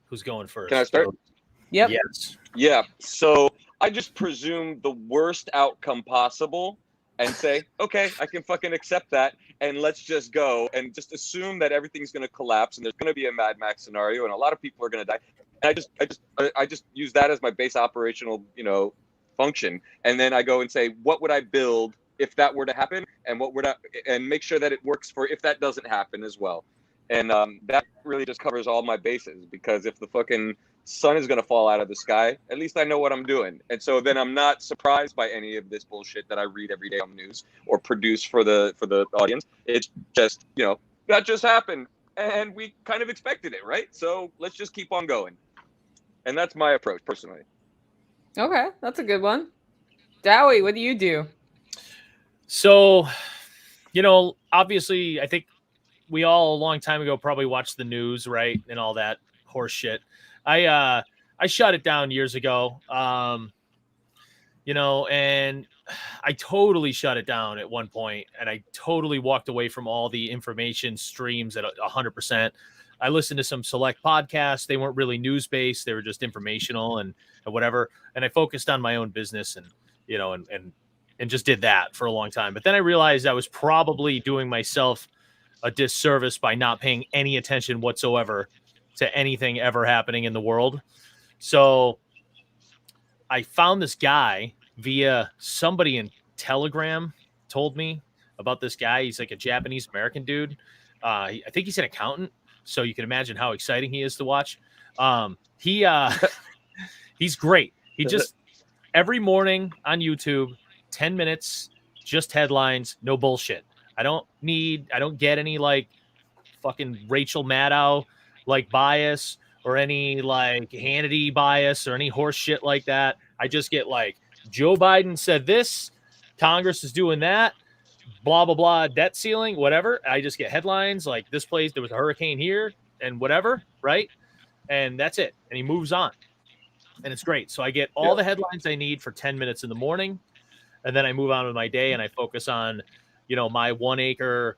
Who's going first? Can I start? Yep. Yes. Yeah. So I just presume the worst outcome possible and say, okay, I can fucking accept that, and let's just go and just assume that everything's going to collapse and there's going to be a Mad Max scenario and a lot of people are going to die. And I just use that as my base operational, function, and then I go and say, what would I build if that were to happen, and and make sure that it works for if that doesn't happen as well. And that really just covers all my bases, because if the fucking sun is going to fall out of the sky, at least I know what I'm doing. And so then I'm not surprised by any of this bullshit that I read every day on the news or produce for the audience. It's just, that just happened and we kind of expected it, right? So let's just keep on going. And that's my approach personally. Okay, that's a good one. Dowie, what do you do? So, obviously, I think we all a long time ago probably watched the news, right, and all that horse shit. I shut it down years ago, and I totally shut it down at one point, and I totally walked away from all the information streams at 100%. I listened to some select podcasts. They weren't really news-based. They were just informational and whatever. And I focused on my own business and just did that for a long time. But then I realized I was probably doing myself a disservice by not paying any attention whatsoever to anything ever happening in the world. So I found this guy via somebody in Telegram told me about this guy. He's like a Japanese American dude. I think he's an accountant. So you can imagine how exciting he is to watch. He's great. He just every morning on YouTube, 10 minutes, just headlines, no bullshit. I don't get any like fucking Rachel Maddow like bias or any like Hannity bias or any horse shit like that. I just get like Joe Biden said this, Congress is doing that, blah, blah, blah, debt ceiling, whatever. I just get headlines like this place, there was a hurricane here and whatever, right? And that's it. And he moves on. And it's great. So I get all the headlines I need for 10 minutes in the morning. And then I move on with my day and I focus on, my 1 acre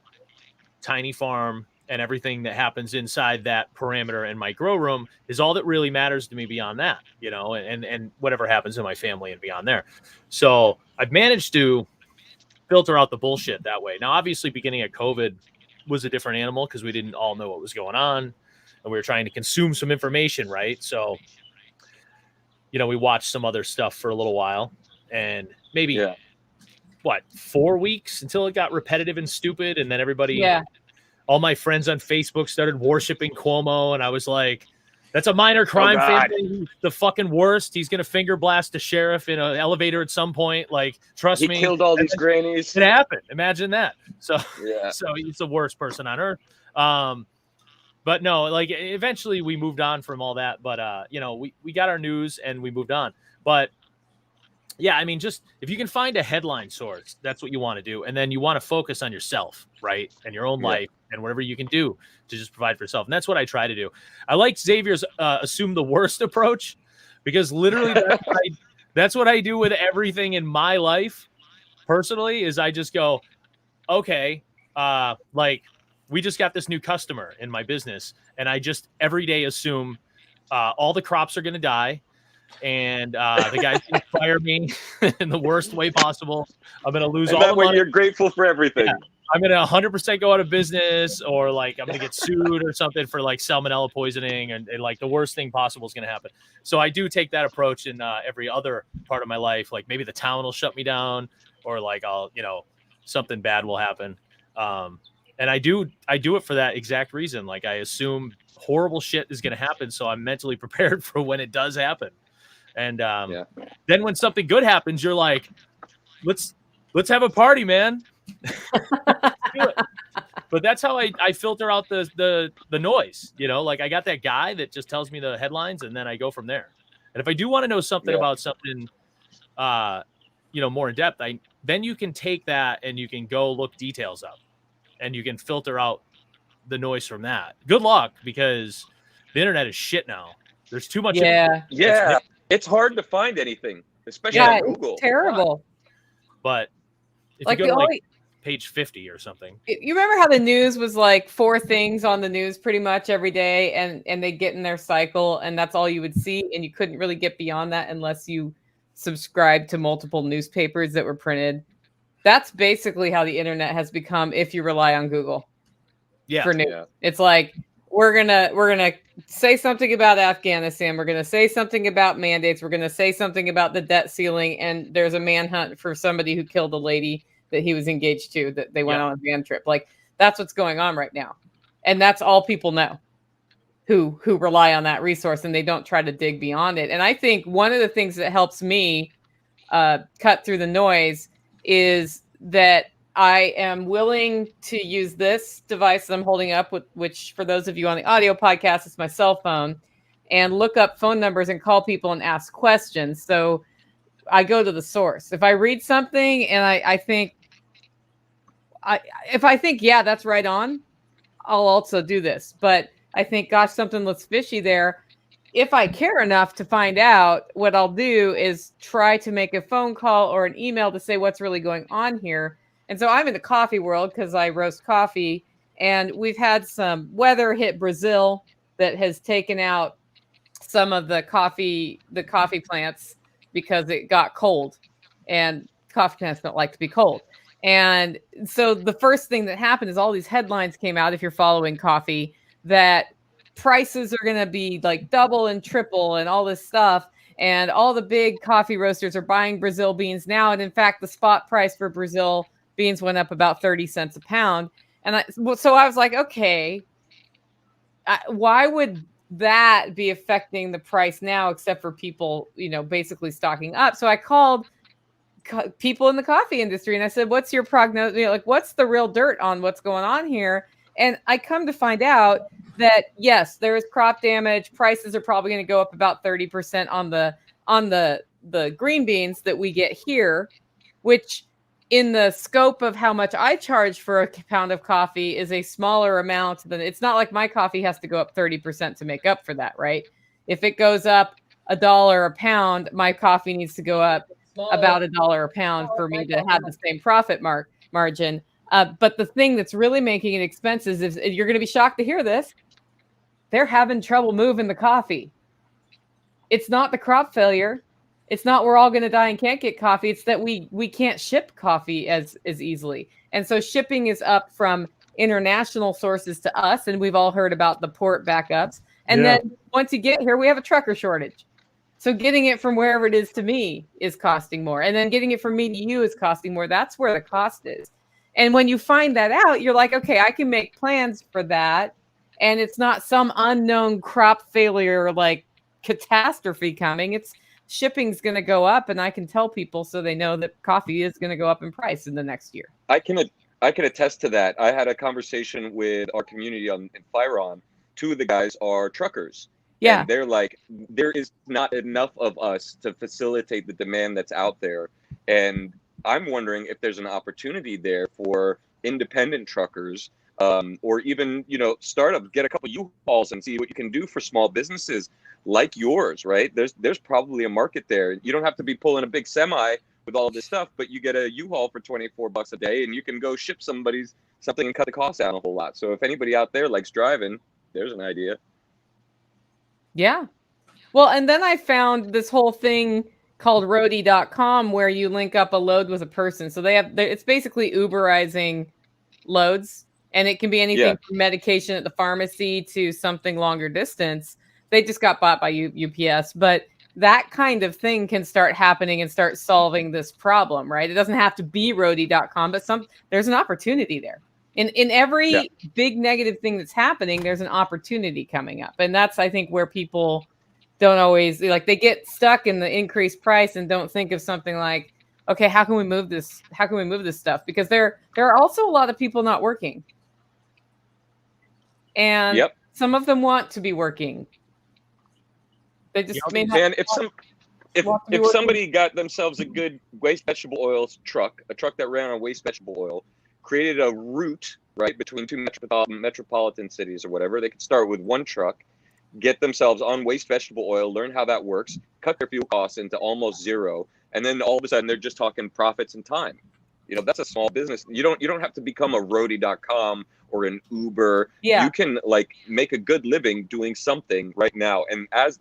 tiny farm and everything that happens inside that parameter in my grow room is all that really matters to me beyond that, and whatever happens in my family and beyond there. So I've managed to filter out the bullshit that way. Now, obviously, beginning of COVID was a different animal because we didn't all know what was going on and we were trying to consume some information, right? So, we watched some other stuff for a little while and maybe 4 weeks until it got repetitive and stupid. And then everybody, all my friends on Facebook started worshiping Cuomo. And I was like, that's a minor crime family. He's the fucking worst. He's going to finger blast a sheriff in an elevator at some point. Like, trust me. He killed all these grannies. It happened. Imagine that. So, yeah. So he's the worst person on earth. But no, like eventually we moved on from all that. But, we got our news and we moved on. But yeah, I mean, just if you can find a headline source, that's what you want to do. And then you want to focus on yourself, right? And your own life and whatever you can do to just provide for yourself. And that's what I try to do. I like Xavier's assume the worst approach because literally that's what I do with everything in my life personally is I just go, okay, like we just got this new customer in my business. And I just every day assume all the crops are going to die. And the guy's going to fire me in the worst way possible. I'm going to lose all the money. You're grateful for everything. Yeah. I'm going to 100% go out of business or like I'm going to get sued or something for like salmonella poisoning and like the worst thing possible is going to happen. So I do take that approach in every other part of my life. Like maybe the town will shut me down or like I'll, something bad will happen. And I do it for that exact reason. Like I assume horrible shit is going to happen. So I'm mentally prepared for when it does happen. And then when something good happens, you're like, let's have a party, man. But that's how I filter out the noise, like I got that guy that just tells me the headlines and then I go from there. And if I do want to know something about something, more in depth, then you can take that and you can go look details up and you can filter out the noise from that. Good luck because the internet is shit now. There's too much. Yeah. It's hard to find anything. especially Yeah, on it's Google. terrible. But if Like you the go to only page 50 or something. you remember how the news was like 4 things on the news pretty much every day, and they get in their cycle, and that's all you would see, and you couldn't really get beyond that unless you subscribed to multiple newspapers that were printed. That's basically how the internet has become if you rely on Google for news. Yeah. It's like we're gonna say something about Afghanistan, we're gonna say something about mandates, we're gonna say something about the debt ceiling, and there's a manhunt for somebody who killed a lady that he was engaged to, that they went on a van trip. Like, that's what's going on right now. And that's all people know who rely on that resource, and they don't try to dig beyond it. And I think one of the things that helps me cut through the noise is that I am willing to use this device that I'm holding up, which for those of you on the audio podcast, it's my cell phone, and look up phone numbers and call people and ask questions. So I go to the source. If I read something and I think, if I think, yeah, that's right on, I'll also do this. But I think, gosh, something looks fishy there. If I care enough to find out, what I'll do is try to make a phone call or an email to say what's really going on here. And so I'm in the coffee world because I roast coffee, and we've had some weather hit Brazil that has taken out some of the coffee plants because it got cold, and coffee plants don't like to be cold. And so the first thing that happened is all these headlines came out, if you're following coffee, that prices are going to be like double and triple and all this stuff. And all the big coffee roasters are buying Brazil beans now. And in fact, the spot price for Brazil beans went up about 30 cents a pound. And so I was like, okay, why would that be affecting the price now, except for people, basically stocking up? So I called people in the coffee industry and I said, what's your prognosis? Like, what's the real dirt on what's going on here? And I come to find out that yes, there is crop damage. Prices are probably going to go up about 30% on the green beans that we get here, which in the scope of how much I charge for a pound of coffee is a smaller amount than, it's not like my coffee has to go up 30% to make up for that, right? If it goes up $1 a pound, my coffee needs to go up about $1 a pound for me to have the same profit margin. But the thing that's really making it expensive is, you're going to be shocked to hear this, they're having trouble moving the coffee. It's not the crop failure. It's not we're all going to die and can't get coffee. It's that we can't ship coffee as easily. And so shipping is up from international sources to us. And we've all heard about the port backups. And then once you get here, we have a trucker shortage. So getting it from wherever it is to me is costing more. And then getting it from me to you is costing more. That's where the cost is. And when you find that out, you're like, okay, I can make plans for that. And it's not some unknown crop failure, like catastrophe coming. It's shipping's going to go up, and I can tell people so they know that coffee is going to go up in price in the next year. I can attest to that. I had a conversation with our community in Firon. Two of the guys are truckers. Yeah. And they're like, there is not enough of us to facilitate the demand that's out there. And I'm wondering if there's an opportunity there for independent truckers, or even, startups, get a couple U-Hauls and see what you can do for small businesses like yours, right? There's probably a market there. You don't have to be pulling a big semi with all this stuff, but you get a U-Haul for $24 a day and you can go ship something and cut the cost down a whole lot. So if anybody out there likes driving, there's an idea. Yeah. Well, and then I found this whole thing called roadie.com where you link up a load with a person. So it's basically Uberizing loads, and it can be anything from medication at the pharmacy to something longer distance. They just got bought by UPS, but that kind of thing can start happening and start solving this problem, right? It doesn't have to be roadie.com, but there's an opportunity there. In every big negative thing that's happening, there's an opportunity coming up. And that's, I think, where people don't always, like, they get stuck in the increased price and don't think of something like, okay, how can we move this? How can we move this stuff? Because there are also a lot of people not working. And some of them want to be working. They just may not. And if somebody got themselves a good waste vegetable oil truck, a truck that ran on waste vegetable oil, created a route, right, between two metropolitan cities or whatever, they could start with one truck, get themselves on waste vegetable oil, learn how that works, cut their fuel costs into almost zero, and then all of a sudden they're just talking profits and time. You know, that's a small business. You don't have to become a roadie.com or an Uber. Yeah. You can like make a good living doing something right now. And as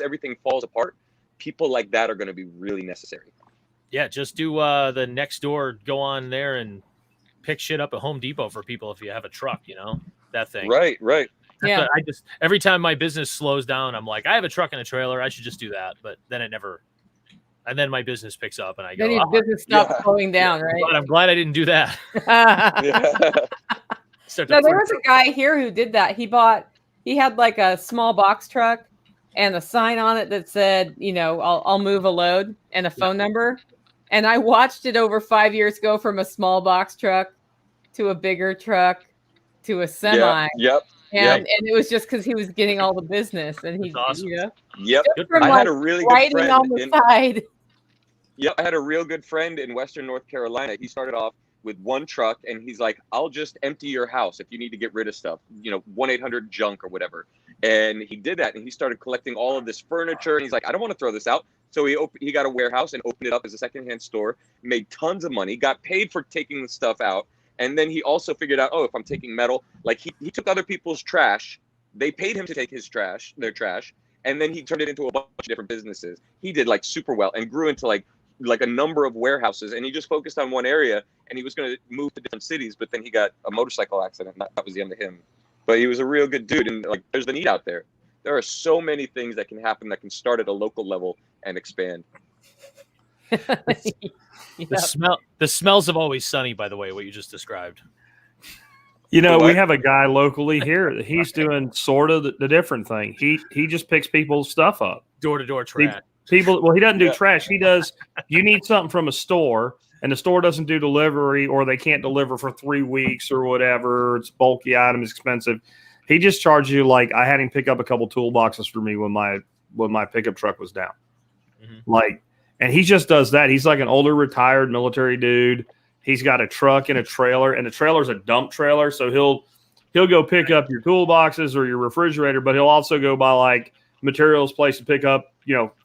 everything falls apart, people like that are going to be really necessary. Yeah, just do the next door, go on there and pick shit up at Home Depot for people if you have a truck, you know, that thing. Right. Yeah. I just, every time my business slows down, I'm like, I have a truck and a trailer. I should just do that. But then and then my business picks up and I go, Then your business stops slowing down, right? But I'm glad I didn't do that. No, there was a guy here who did that. He had like a small box truck and a sign on it that said, you know, I'll move a load and a phone number. And I watched it over 5 years go from a small box truck to a bigger truck to a semi. Yep. And it was just because he was getting all the business, and he, awesome. you know, Yep. from, I like, had a really good writing friend on the side. Yep, I had a real good friend in Western North Carolina. He started off with one truck, and he's like, I'll just empty your house if you need to get rid of stuff, you know, 1-800-JUNK or whatever. And he did that, and he started collecting all of this furniture, and he's like, I don't want to throw this out. So he got a warehouse and opened it up as a secondhand store, made tons of money, got paid for taking the stuff out. And then he also figured out, oh, if I'm taking metal, like he took other people's trash, they paid him to take their trash, and then he turned it into a bunch of different businesses. He did like super well and grew into like a number of warehouses, and he just focused on one area, and he was going to move to different cities, but then he got a motorcycle accident, and that was the end of him. But he was a real good dude, and like there's the need out there. There are so many things that can happen that can start at a local level and expand. The smells of Always Sunny, by the way, what you just described. You know, we have a guy locally here that he's doing sort of the different thing. He just picks people's stuff up. Door-to-door trash. He doesn't do trash. He does, you need something from a store, and the store doesn't do delivery, or they can't deliver for 3 weeks or whatever. It's bulky item, it's expensive. He just charges you, like, I had him pick up a couple toolboxes for me when my pickup truck was down. Mm-hmm. Like, and he just does that. He's like an older retired military dude. He's got a truck and a trailer, and the trailer's a dump trailer. So he'll go pick up your toolboxes or your refrigerator, but he'll also go by like materials place to pick up,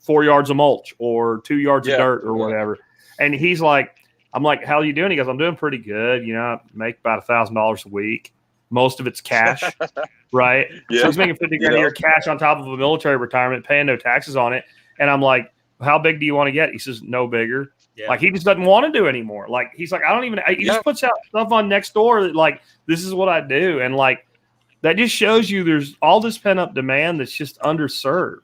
4 yards of mulch or 2 yards of dirt or whatever. And he's like, I'm like, how are you doing? He goes, I'm doing pretty good. I make about $1,000 a week. Most of it's cash, right? Yeah. So he's making $50,000 a year cash on top of a military retirement, paying no taxes on it. And I'm like, how big do you want to get? He says, no bigger. Yeah. Like, he just doesn't want to do anymore. Like, he's like, he just puts out stuff on Nextdoor that, like, this is what I do. And, like, that just shows you there's all this pent up demand that's just underserved.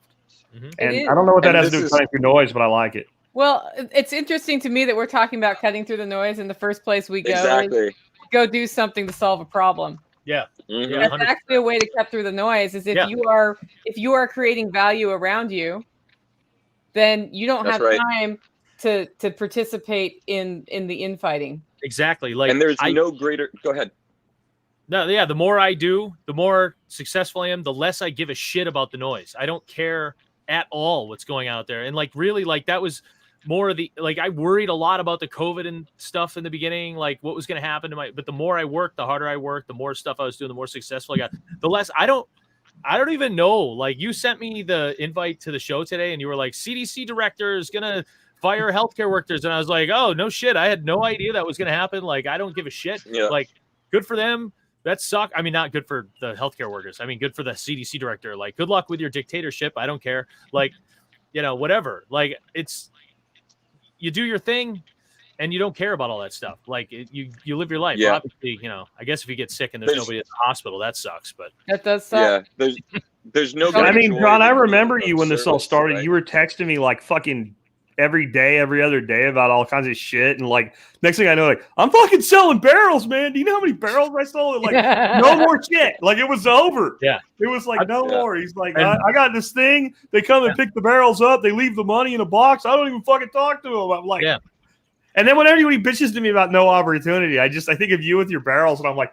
Mm-hmm. And I don't know what that has to do with cutting through noise, but I like it. Well, it's interesting to me that we're talking about cutting through the noise. In the first place we go do something to solve a problem. Yeah. Mm-hmm. That's actually a way to cut through the noise, is if you are creating value around you, then you don't have time to participate in the infighting. Exactly. Like, and there's no greater. Go ahead. No, yeah. The more I do, the more successful I am, the less I give a shit about the noise. I don't care at all what's going out there. And like, really, like, that was more of the, like, I worried a lot about the COVID and stuff in the beginning, like what was going to happen to but the more I worked, the harder I worked, the more stuff I was doing, the more successful I got, the less I don't even know. Like, you sent me the invite to the show today and you were like, CDC director is going to fire healthcare workers. And I was like, oh, no shit. I had no idea that was going to happen. Like, I don't give a shit. Yeah. Like, good for them. That sucks. I mean, not good for the healthcare workers. I mean, good for the CDC director. Like, good luck with your dictatorship. I don't care. Like, whatever. Like, you do your thing and you don't care about all that stuff. Like, you live your life. Yeah. Obviously, I guess if you get sick and there's nobody at the hospital, that sucks. But that does suck. Yeah. There's no. I mean, John, I remember you when this all started. Right? You were texting me like fucking every day, every other day about all kinds of shit. And like, next thing I know, like, I'm fucking selling barrels, man. Do you know how many barrels I sold? Like, no more shit. Like, it was over. Yeah. It was like, no more. He's like, I got this thing. They come and pick the barrels up. They leave the money in a box. I don't even fucking talk to them. I'm like, And then whenever anybody bitches to me about no opportunity, I think of you with your barrels, and I'm like,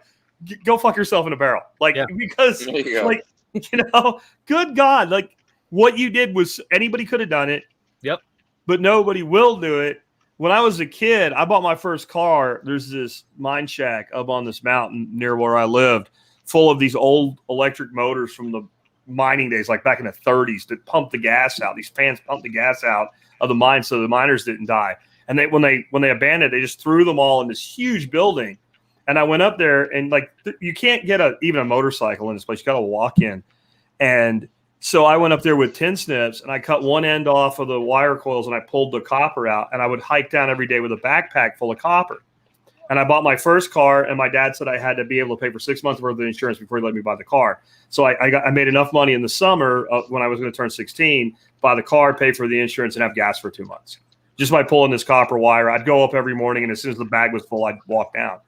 go fuck yourself in a barrel. Like, because like, good God, like, what you did was anybody could have done it. Yep. But nobody will do it. When I was a kid, I bought my first car. There's this mine shack up on this mountain near where I lived, full of these old electric motors from mining days, like back in the 30s, that pumped the gas out. These fans pumped the gas out of the mine so the miners didn't die. And when they abandoned it, they just threw them all in this huge building. And I went up there, and like you can't get even a motorcycle in this place. You got to walk in. And so I went up there with tin snips, and I cut one end off of the wire coils, and I pulled the copper out. And I would hike down every day with a backpack full of copper. And I bought my first car, and my dad said I had to be able to pay for 6 months worth of insurance before he let me buy the car. So I made enough money in the summer when I was going to turn 16, buy the car, pay for the insurance, and have gas for 2 months. Just by pulling this copper wire. I'd go up every morning, and as soon as the bag was full, I'd walk down.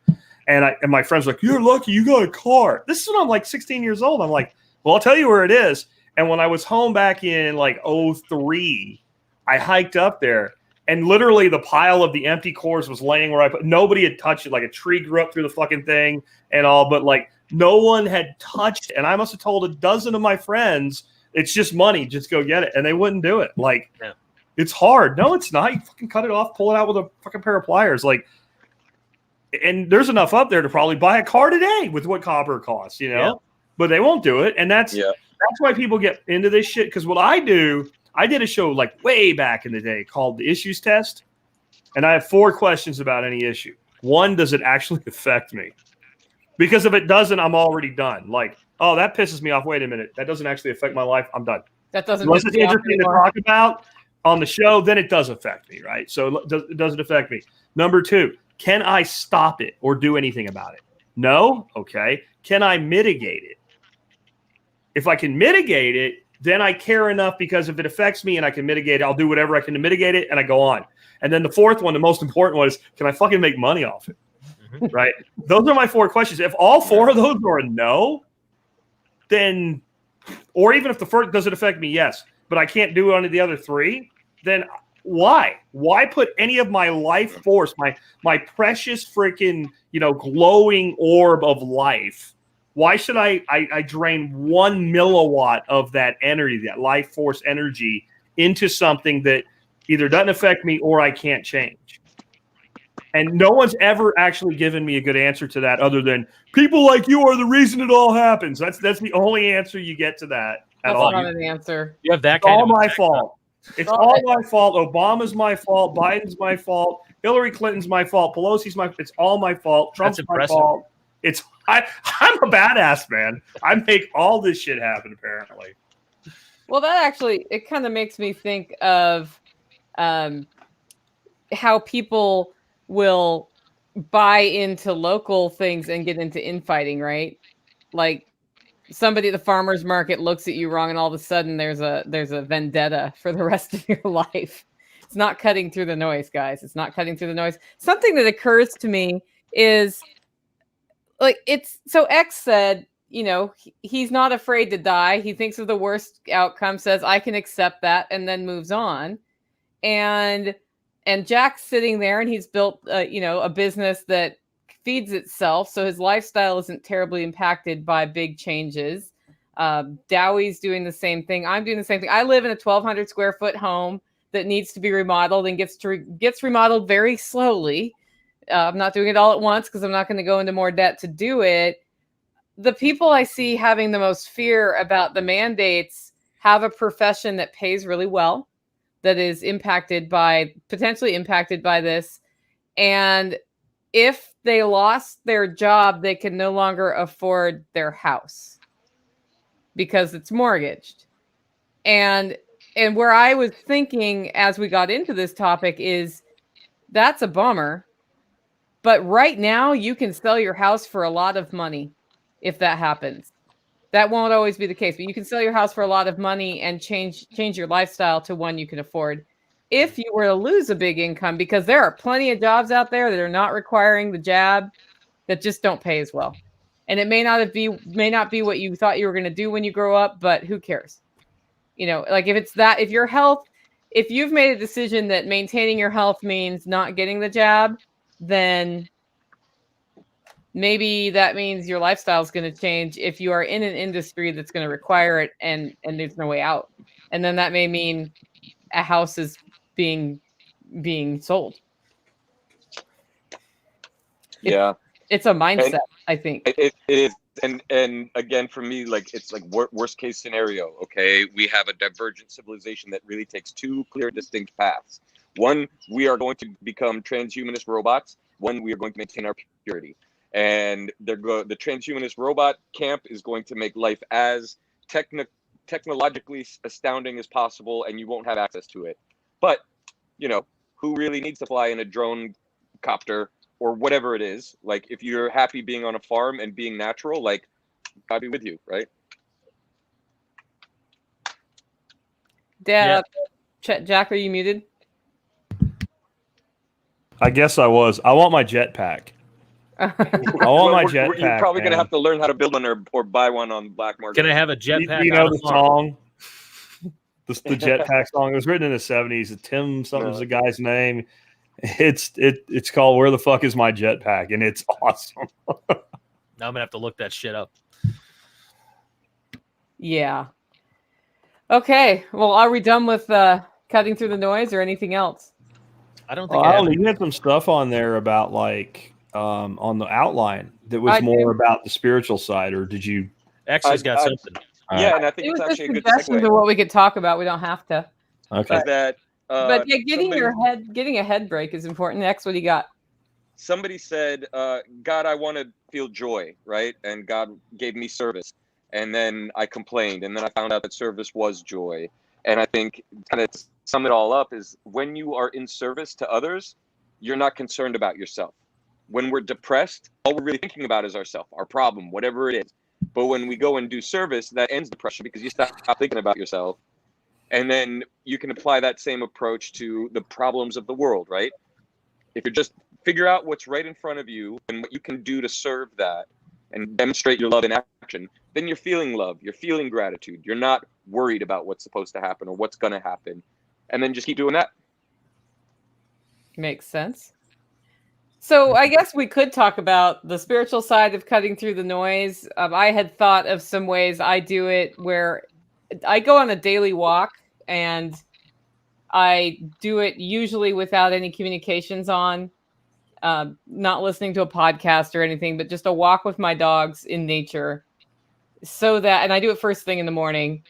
And my friends were like, "You're lucky you got a car." This is when I'm like 16 years old. I'm like, "Well, I'll tell you where it is." And when I was home back in like 03, I hiked up there. And literally the pile of the empty cores was laying where I put. Nobody had touched it. Like a tree grew up through the fucking thing and all, but like no one had touched it. And I must have told a dozen of my friends, it's just money, just go get it. And they wouldn't do it. Like, It's hard. No, it's not. You fucking cut it off, pull it out with a fucking pair of pliers. Like, and there's enough up there to probably buy a car today with what copper costs, you know? Yeah. But they won't do it. And that's why people get into this shit. Because what I do, I did a show like way back in the day called The Issues Test. And I have 4 questions about any issue. 1, does it actually affect me? Because if it doesn't, I'm already done. Like, oh, that pisses me off. Wait a minute. That doesn't actually affect my life. I'm done. That doesn't. Unless it's interesting to talk about on the show, then it does affect me, right? So it doesn't affect me. Number 2, can I stop it or do anything about it? No? Okay. Can I mitigate it? If I can mitigate it, then I care enough, because if it affects me and I can mitigate it, I'll do whatever I can to mitigate it, and I go on. And then the 4th one, the most important one, is can I fucking make money off it? Mm-hmm. Right? Those are my 4 questions. If all 4 of those are a no, then, or even if the first doesn't affect me, yes, but I can't do it on the other 3, then why? Why put any of my life force, my precious freaking, glowing orb of life? Why should I drain 1 milliwatt of that energy, that life force energy, into something that either doesn't affect me or I can't change? And no one's ever actually given me a good answer to that, other than people like you are the reason it all happens. That's the only answer you get to that at all. That's not an answer. You have that it's all my fault. It's all my fault. Obama's my fault. Biden's my fault. Hillary Clinton's my fault. Pelosi's it's all my fault. Trump's my fault. I'm a badass, man. I make all this shit happen, apparently. Well, that actually, it kind of makes me think of how people will buy into local things and get into infighting, right? Like somebody at the farmer's market looks at you wrong, and all of a sudden there's a vendetta for the rest of your life. It's not cutting through the noise, guys. It's not cutting through the noise. Something that occurs to me is, like, so X said, he's not afraid to die. He thinks of the worst outcome, says, I can accept that, and then moves on. And Jack's sitting there, and he's built, a business that feeds itself. So his lifestyle isn't terribly impacted by big changes. Dowie's doing the same thing. I'm doing the same thing. I live in a 1,200 square foot home that needs to be remodeled and gets remodeled very slowly. I'm not doing it all at once because I'm not going to go into more debt to do it. The people I see having the most fear about the mandates have a profession that pays really well, that is potentially impacted by this. And if they lost their job, they can no longer afford their house because it's mortgaged. And where I was thinking as we got into this topic is, that's a bummer. But right now, you can sell your house for a lot of money if that happens. That won't always be the case, but you can sell your house for a lot of money and change your lifestyle to one you can afford. If you were to lose a big income, because there are plenty of jobs out there that are not requiring the jab, that just don't pay as well. And it may not be what you thought you were going to do when you grow up, but who cares? Like if your health, if you've made a decision that maintaining your health means not getting the jab, then maybe that means your lifestyle is going to change if you are in an industry that's going to require it and there's no way out. And then that may mean a house is being sold. Yeah. It's a mindset. I think. It is, and again, for me, like it's like worst case scenario. Okay, we have a divergent civilization that really takes two clear, distinct paths. One, we are going to become transhumanist robots. One, we are going to maintain our purity. And the transhumanist robot camp is going to make life as technologically astounding as possible, and you won't have access to it. But who really needs to fly in a drone copter or whatever it is? Like, if you're happy being on a farm and being natural, like, God be with you, right? Dad, Jack, are you muted? I guess I was. I want my jetpack. I want my jetpack. You're probably man. going to have to learn how to build one or buy one on the black market. Can I have a jetpack? You know the song? The jetpack song. It was written in the 70s. Tim something's the guy's name. It's called "Where the Fuck Is My Jetpack," and it's awesome. Now I'm gonna have to look that shit up. Yeah. Okay. Well, are we done with cutting through the noise or anything else? I don't think. You had some stuff on there about like on the outline that was more about the spiritual side, or did you? Actually's got something. Yeah, and I think it's actually a good segue. Of what we could talk about. We don't have to. Okay. But yeah, getting a head break is important. Next, what do you got? Somebody said, God, I want to feel joy, right? And God gave me service. And then I complained. And then I found out that service was joy. And I think kind of to sum it all up is when you are in service to others, you're not concerned about yourself. When we're depressed, all we're really thinking about is ourselves, our problem, whatever it is. But when we go and do service, that ends depression because you stop thinking about yourself. And then you can apply that same approach to the problems of the world, right? If you just figure out what's right in front of you and what you can do to serve that and demonstrate your love in action, then you're feeling love, you're feeling gratitude. You're not worried about what's supposed to happen or what's going to happen. And then just keep doing that. Makes sense. So I guess we could talk about the spiritual side of cutting through the noise. I had thought of some ways I do it where I go on a daily walk and I do it usually without any communications on, not listening to a podcast or anything, but just a walk with my dogs in nature and I do it first thing in the morning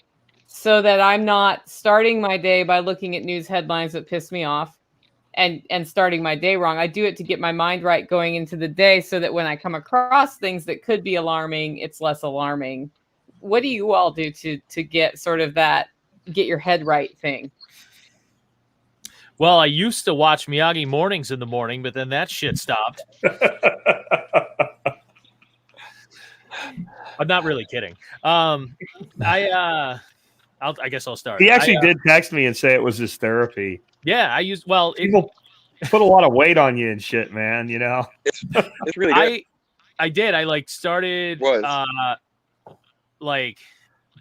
so that I'm not starting my day by looking at news headlines that piss me off and starting my day wrong. I do it to get my mind right going into the day so that when I come across things that could be alarming, it's less alarming. What do you all do to get sort of that get your head right thing? Well, I used to watch Miyagi Mornings in the morning, but then that shit stopped. I'm not really kidding. I guess I'll start. He actually did text me and say it was his therapy. Yeah, people put a lot of weight on you and shit, man. It's really good. I did. I started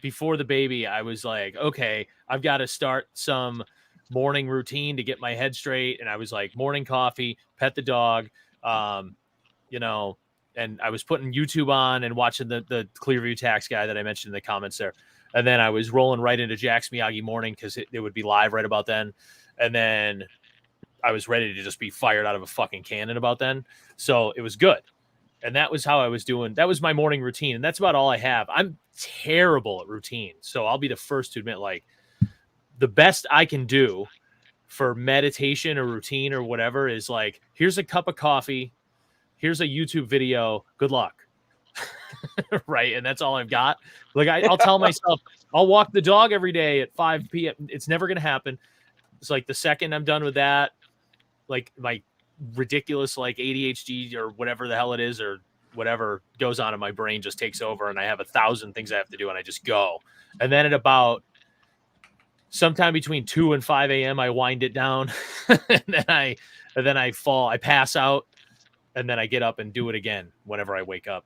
before the baby. I was like, okay, I've got to start some morning routine to get my head straight. And I was like, morning coffee, pet the dog, and I was putting YouTube on and watching the Clearview Tax guy that I mentioned in the comments there. And then I was rolling right into Jack's Miyagi Morning because it would be live right about then. And then I was ready to just be fired out of a fucking cannon about then. So it was good. And that was how I was doing. That was my morning routine. And that's about all I have. I'm terrible at routine. So I'll be the first to admit, like, the best I can do for meditation or routine or whatever is like, here's a cup of coffee. Here's a YouTube video. Good luck. Right. And that's all I've got. Like, I'll tell myself, I'll walk the dog every day at 5 p.m. It's never going to happen. It's like the second I'm done with that, like my ridiculous, like ADHD or whatever the hell it is, or whatever goes on in my brain just takes over and I have 1,000 things I have to do and I just go. And then at about sometime between 2 and 5 a.m., I wind it down and then I fall, I pass out, and then I get up and do it again whenever I wake up.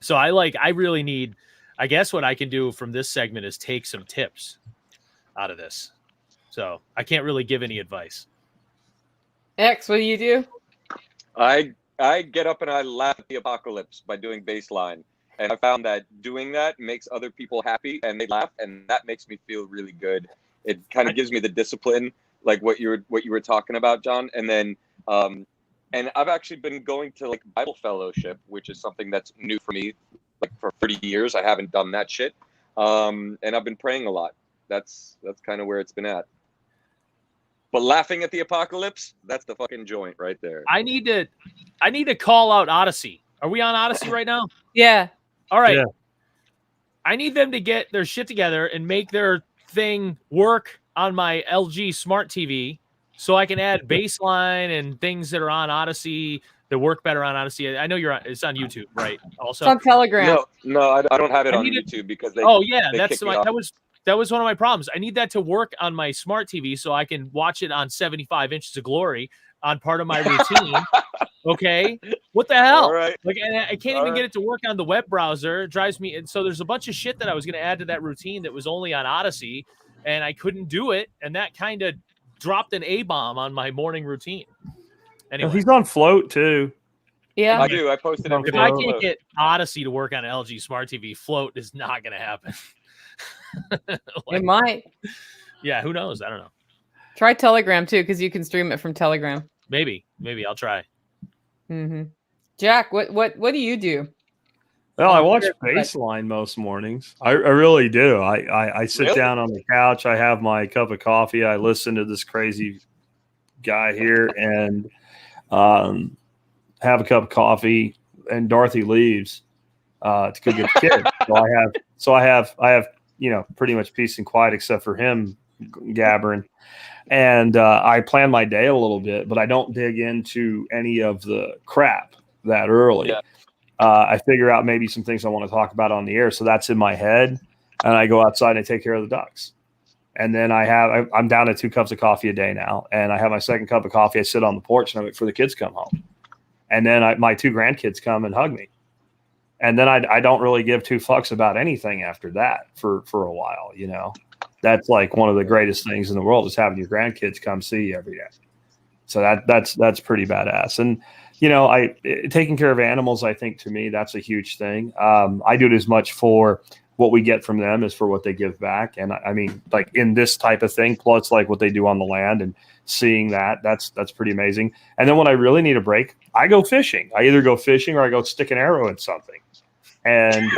So I really need, I guess what I can do from this segment is take some tips out of this. So I can't really give any advice. X, what do you do? I get up and I laugh at the apocalypse by doing baseline. And I found that doing that makes other people happy and they laugh, and that makes me feel really good. It kind of gives me the discipline, like what you were talking about, John. And then And I've actually been going to like Bible fellowship, which is something that's new for me. Like for 30 years, I haven't done that shit. And I've been praying a lot. That's kind of where it's been at. But laughing at the apocalypse, that's the fucking joint right there. I need to call out Odyssey. Are we on Odyssey right now? Yeah. All right. Yeah. I need them to get their shit together and make their thing work on my LG smart TV so I can add baseline and things that are on Odyssey that work better on Odyssey. I know it's on YouTube, right? Also, It's on Telegram. No, I don't have it I on need YouTube because they. Oh yeah, they that's kicked me off. that was one of my problems. I need that to work on my smart TV so I can watch it on 75 inches of glory on part of my routine. Okay, what the hell? All right. Like, and I can't even get it to work on the web browser. It drives me. And so there's a bunch of shit that I was going to add to that routine that was only on Odyssey, and I couldn't do it. And that kind of dropped an A-bomb on my morning routine. Anyway, He's on Float too. Yeah. I do. I posted if everything. I on can't Float. get Odyssey to work on an LG Smart TV, Float is not going to happen. It might. Yeah, who knows? I don't know. Try Telegram too, because you can stream it from Telegram. Maybe I'll try. Mm-hmm. Jack, what do you do? Well, I watch Baseline most mornings. I really do. I sit Really? down on the couch. I have my cup of coffee. I listen to this crazy guy here and have a cup of coffee. And Dorothy leaves to go get the kids. So I have pretty much peace and quiet except for him gabbering. And I plan my day a little bit, but I don't dig into any of the crap that early. Yeah. I figure out maybe some things I want to talk about on the air. So that's in my head. And I go outside and I take care of the ducks. And then I'm down to 2 cups of coffee a day now. And I have my second cup of coffee. I sit on the porch and I wait for the kids to come home. And then my 2 grandkids come and hug me. And then I don't really give 2 fucks about anything after that for a while, That's like one of the greatest things in the world is having your grandkids come see you every day. So that's pretty badass. And, taking care of animals, I think to me, that's a huge thing. I do it as much for what we get from them as for what they give back. And I mean, like in this type of thing, plus like what they do on the land and seeing that's pretty amazing. And then when I really need a break, I go fishing. I either go fishing or I go stick an arrow in something. And,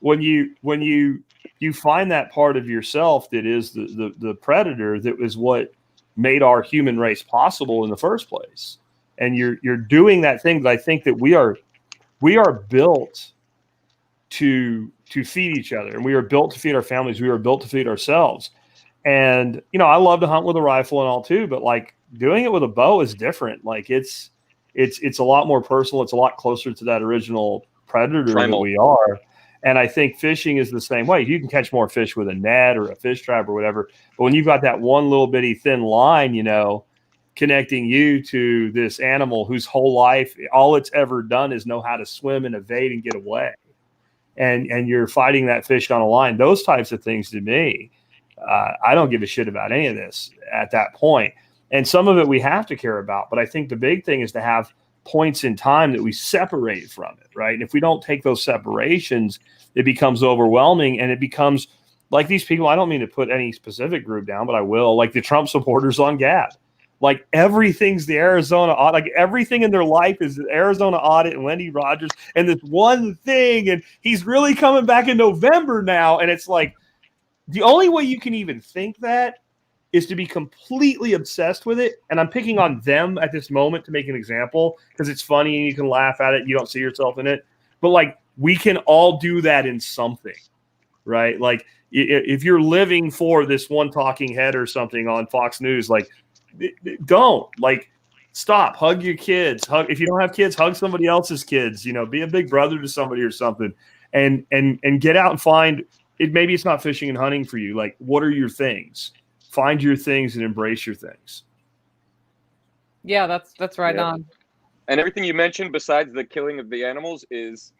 when you find that part of yourself that is the predator, that was what made our human race possible in the first place. And you're doing that thing that I think that we are built to feed each other, and we are built to feed our families. We are built to feed ourselves. And, I love to hunt with a rifle and all too, but like doing it with a bow is different. Like it's a lot more personal. It's a lot closer to that original predator that we are. And I think fishing is the same way. You can catch more fish with a net or a fish trap or whatever. But when you've got that one little bitty thin line, connecting you to this animal whose whole life, all it's ever done is know how to swim and evade and get away. And you're fighting that fish on a line. Those types of things to me, I don't give a shit about any of this at that point. And some of it we have to care about. But I think the big thing is to have points in time that we separate from it, right? And if we don't take those separations, it becomes overwhelming, and it becomes like these people. I don't mean to put any specific group down, but I will. Like the Trump supporters on Gab, like everything's the Arizona audit. Like everything in their life is the Arizona audit and Wendy Rogers and this one thing, and he's really coming back in November now. And it's like the only way you can even think that is to be completely obsessed with it. And I'm picking on them at this moment to make an example because it's funny and you can laugh at it. You don't see yourself in it. But like we can all do that in something, right? Like if you're living for this one talking head or something on Fox News, like don't stop, hug your kids. If you don't have kids, hug somebody else's kids, be a big brother to somebody or something and get out and find it. Maybe it's not fishing and hunting for you. Like, what are your things? Find your things and embrace your things. Yeah, that's right on. And everything you mentioned besides the killing of the animals is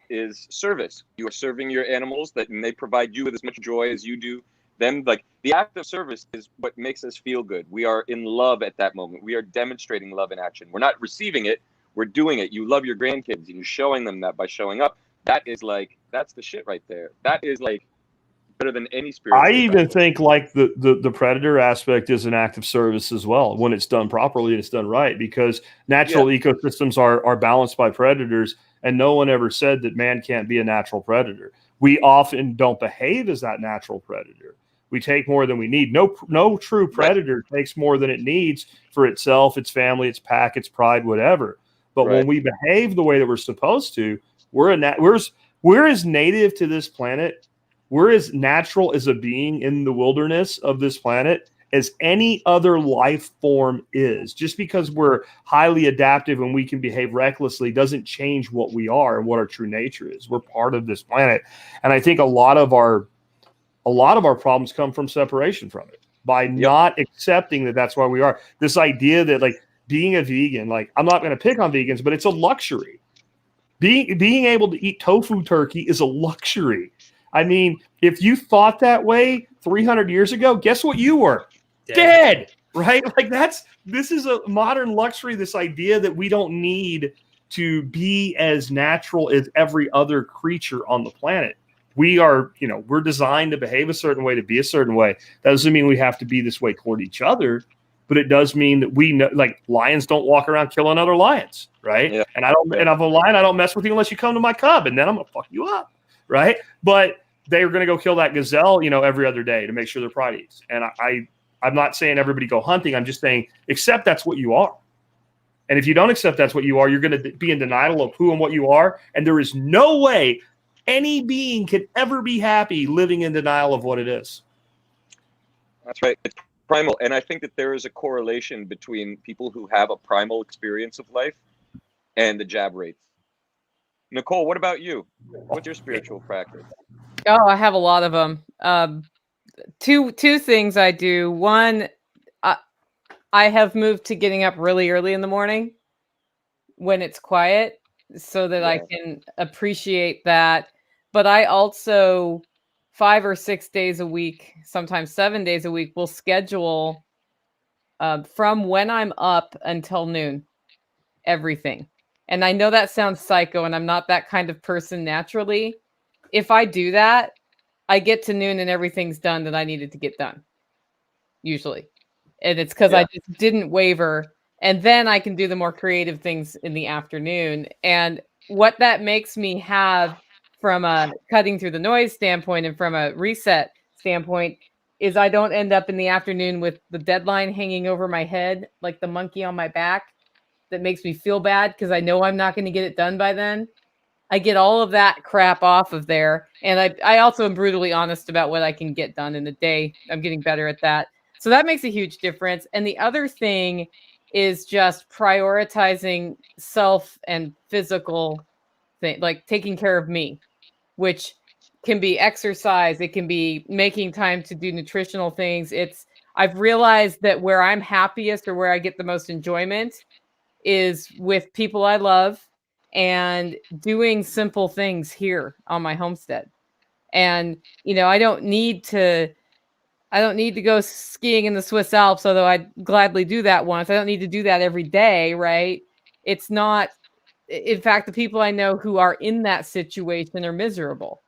service. You are serving your animals and they provide you with as much joy as you do them. Like the act of service is what makes us feel good. We are in love at that moment. We are demonstrating love in action. We're not receiving it. We're doing it. You love your grandkids and you're showing them that by showing up. That's the shit right there. That is like better than any spiritual I even practice. think like the predator aspect is an act of service as well when it's done properly and it's done right, because natural ecosystems are balanced by predators, and no one ever said that man can't be a natural predator. We often don't behave as that natural predator. We take more than we need. No true predator takes more than it needs for itself, its family, its pack, its pride, whatever. But when we behave the way that we're supposed to, we're as native to this planet, we're as natural as a being in the wilderness of this planet as any other life form is. Just because we're highly adaptive and we can behave recklessly doesn't change what we are and what our true nature is. We're part of this planet. And I think a lot of our problems come from separation from it, by not accepting that that's why we are. This idea that like being a vegan, like I'm not going to pick on vegans, but it's a luxury. Being able to eat tofu turkey is a luxury. I mean, if you thought that way 300 years ago, guess what you were? Dead, right? Like this is a modern luxury, this idea that we don't need to be as natural as every other creature on the planet. We are, we're designed to behave a certain way, to be a certain way. That doesn't mean we have to be this way toward each other, but it does mean that we know, like lions don't walk around killing other lions, right? Yeah. And and if I'm a lion, I don't mess with you unless you come to my cub, and then I'm gonna fuck you up, right? But they are going to go kill that gazelle, every other day to make sure their pride eats. And I'm not saying everybody go hunting. I'm just saying accept that's what you are. And if you don't accept that's what you are, you're going to be in denial of who and what you are. And there is no way any being can ever be happy living in denial of what it is. That's right. It's primal. And I think that there is a correlation between people who have a primal experience of life and the jab rates. Nicole, what about you? What's your spiritual practice? Oh, I have a lot of them. Two things I do. One, I have moved to getting up really early in the morning when it's quiet so that I can appreciate that. But I also 5 or 6 days a week, sometimes 7 days a week, will schedule from when I'm up until noon, everything. And I know that sounds psycho, and I'm not that kind of person naturally. If I do that, I get to noon and everything's done that I needed to get done, usually. And it's because I just didn't waver. And then I can do the more creative things in the afternoon. And what that makes me have from a cutting through the noise standpoint and from a reset standpoint is I don't end up in the afternoon with the deadline hanging over my head like the monkey on my back. That makes me feel bad because I know I'm not going to get it done by then. I get all of that crap off of there. And I also am brutally honest about what I can get done in a day. I'm getting better at that. So that makes a huge difference. And the other thing is just prioritizing self and physical thing, like taking care of me, which can be exercise. It can be making time to do nutritional things. I've realized that where I'm happiest or where I get the most enjoyment is with people I love and doing simple things here on my homestead. And, I don't need to go skiing in the Swiss Alps, although I'd gladly do that once. I don't need to do that every day, right? It's not, in fact, the people I know who are in that situation are miserable.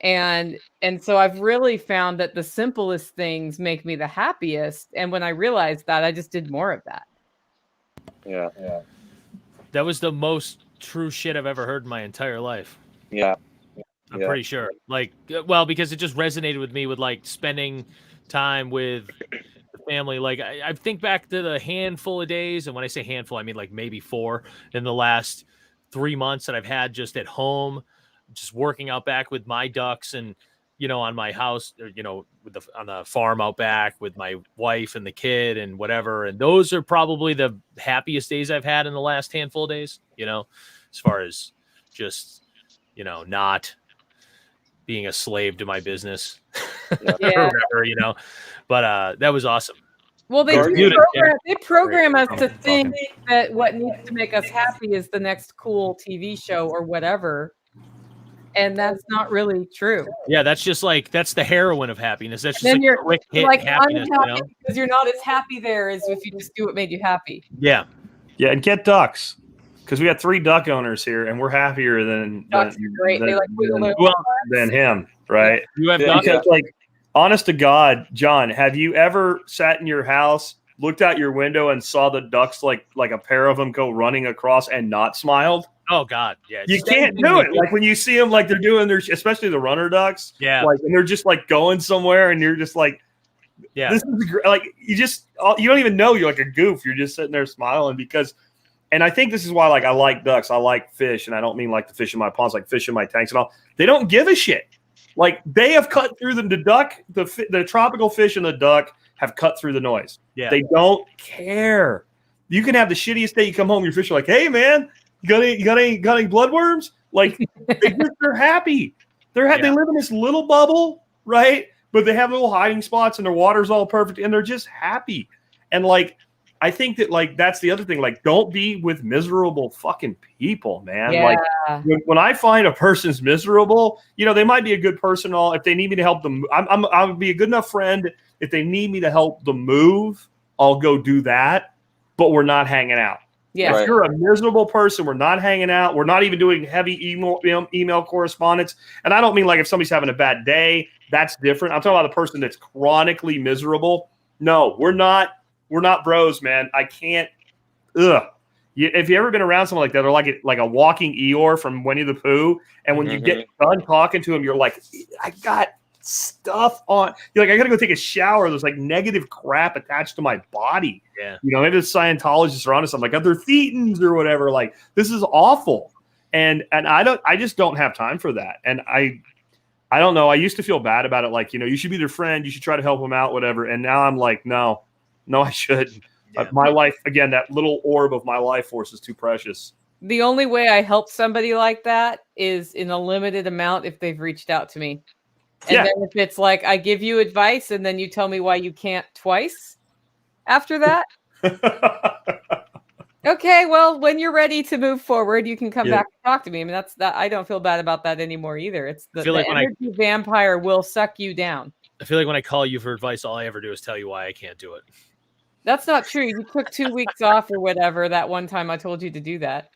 And so I've really found that the simplest things make me the happiest. And when I realized that, I just did more of that. Yeah. That was the most true shit I've ever heard in my entire life. Yeah. I'm pretty sure. Because it just resonated with me with spending time with the family. I think back to the handful of days, and when I say handful, I mean maybe 4 in the last 3 months that I've had just at home, just working out back with my ducks and, on my house, or, on the farm out back with my wife and the kid and whatever. And those are probably the happiest days I've had in the last handful of days, as far as just, not being a slave to my business or whatever, but that was awesome. Well, they program us to think that what needs to make us happy is the next cool TV show or whatever. And that's not really true. Yeah, that's just that's the heroine of happiness. That's just then you're quick hit happiness, because you're not as happy there as if you just do what made you happy. Yeah. Yeah, and get ducks. Because we got 3 duck owners here, and we're happier than Ducks are great. than him, right? You have Yeah. Because, like, honest to God, John, have you ever sat in your house, looked out your window, and saw the ducks, like a pair of them go running across and not smiled? Oh God, yeah. You can't do it. Like when you see them, like they're doing their, especially the runner ducks, Yeah. like, and they're just like going somewhere, and you're just like, Yeah. this is like you don't even know you're like a goof. You're just sitting there smiling because, and I think this is why, like, I like ducks, I like fish, and I don't mean like the fish in my ponds, like fish in my tanks and all. They don't give a shit. Like they have cut through them. The duck, the tropical fish and the duck have cut through the noise. Yeah. They don't care. You can have the shittiest day. You come home, your fish are like, "Hey man, you got any bloodworms?" Like they're happy. They live in this little bubble, right? But they have little hiding spots, and their water's all perfect, and they're just happy. And like, I think that like that's the other thing. Like, don't be with miserable fucking people, man. Yeah. Like when I find a person's miserable, you know, they might be a good person. All if they need me to help them, I would be a good enough friend. If they need me to help them move, I'll go do that. But we're not hanging out. Yeah. Right. If you're a miserable person, we're not hanging out. We're not even doing heavy email correspondence. And I don't mean like if somebody's having a bad day, that's different. I'm talking about the person that's chronically miserable. No, we're not bros, man. I can't. Ugh. If you ever been around someone like that, they're like a walking Eeyore from Winnie the Pooh. And when you get done talking to him, you're like, I got stuff on. You're like, I got to go take a shower. There's like negative crap attached to my body. Yeah. You know, maybe the Scientologists are honest. I'm like, other thetans or whatever. Like, this is awful. And I just don't have time for that. And I don't know. I used to feel bad about it. Like, you know, you should be their friend. You should try to help them out, whatever. And now I'm like, no, I shouldn't. Yeah. My life, again, that little orb of my life force is too precious. The only way I help somebody like that is in a limited amount if they've reached out to me. And then if it's like, I give you advice and then you tell me why you can't twice after that. Okay, well, when you're ready to move forward, you can come back and talk to me. I mean, that's that. I don't feel bad about that anymore either. It's the energy vampire will suck you down. I feel like when I call you for advice, all I ever do is tell you why I can't do it. That's not true. You took 2 weeks off or whatever that one time I told you to do that.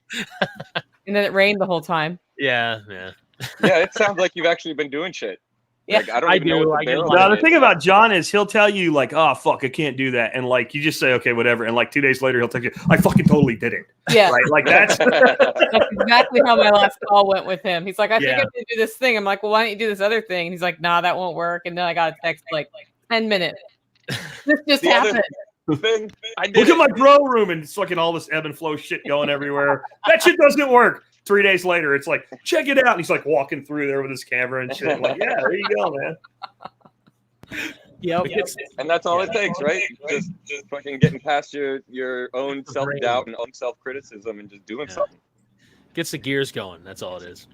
And then it rained the whole time. Yeah. Yeah, it sounds like you've actually been doing shit. Yeah, like, I don't even know what the barrel Now, the is. thing about John is he'll tell you like, oh, fuck, I can't do that. And like, you just say, okay, whatever. And like 2 days later, he'll tell you, I fucking totally did it. Yeah. Right? Like that's exactly how my last call went with him. He's like, I think I'm going to do this thing. I'm like, well, why don't you do this other thing? And he's like, nah, that won't work. And then I got a text like 10 minutes. This just happened. Thing, look at my grow room and it's fucking all this ebb and flow shit going everywhere. That shit doesn't work. 3 days later, it's like, check it out. And he's like walking through there with his camera and shit. I'm like, yeah, there you go, man. Yep. And that's all it takes, right? Just fucking getting past your own self-doubt and own self-criticism and just doing something. Gets the gears going. That's all it is.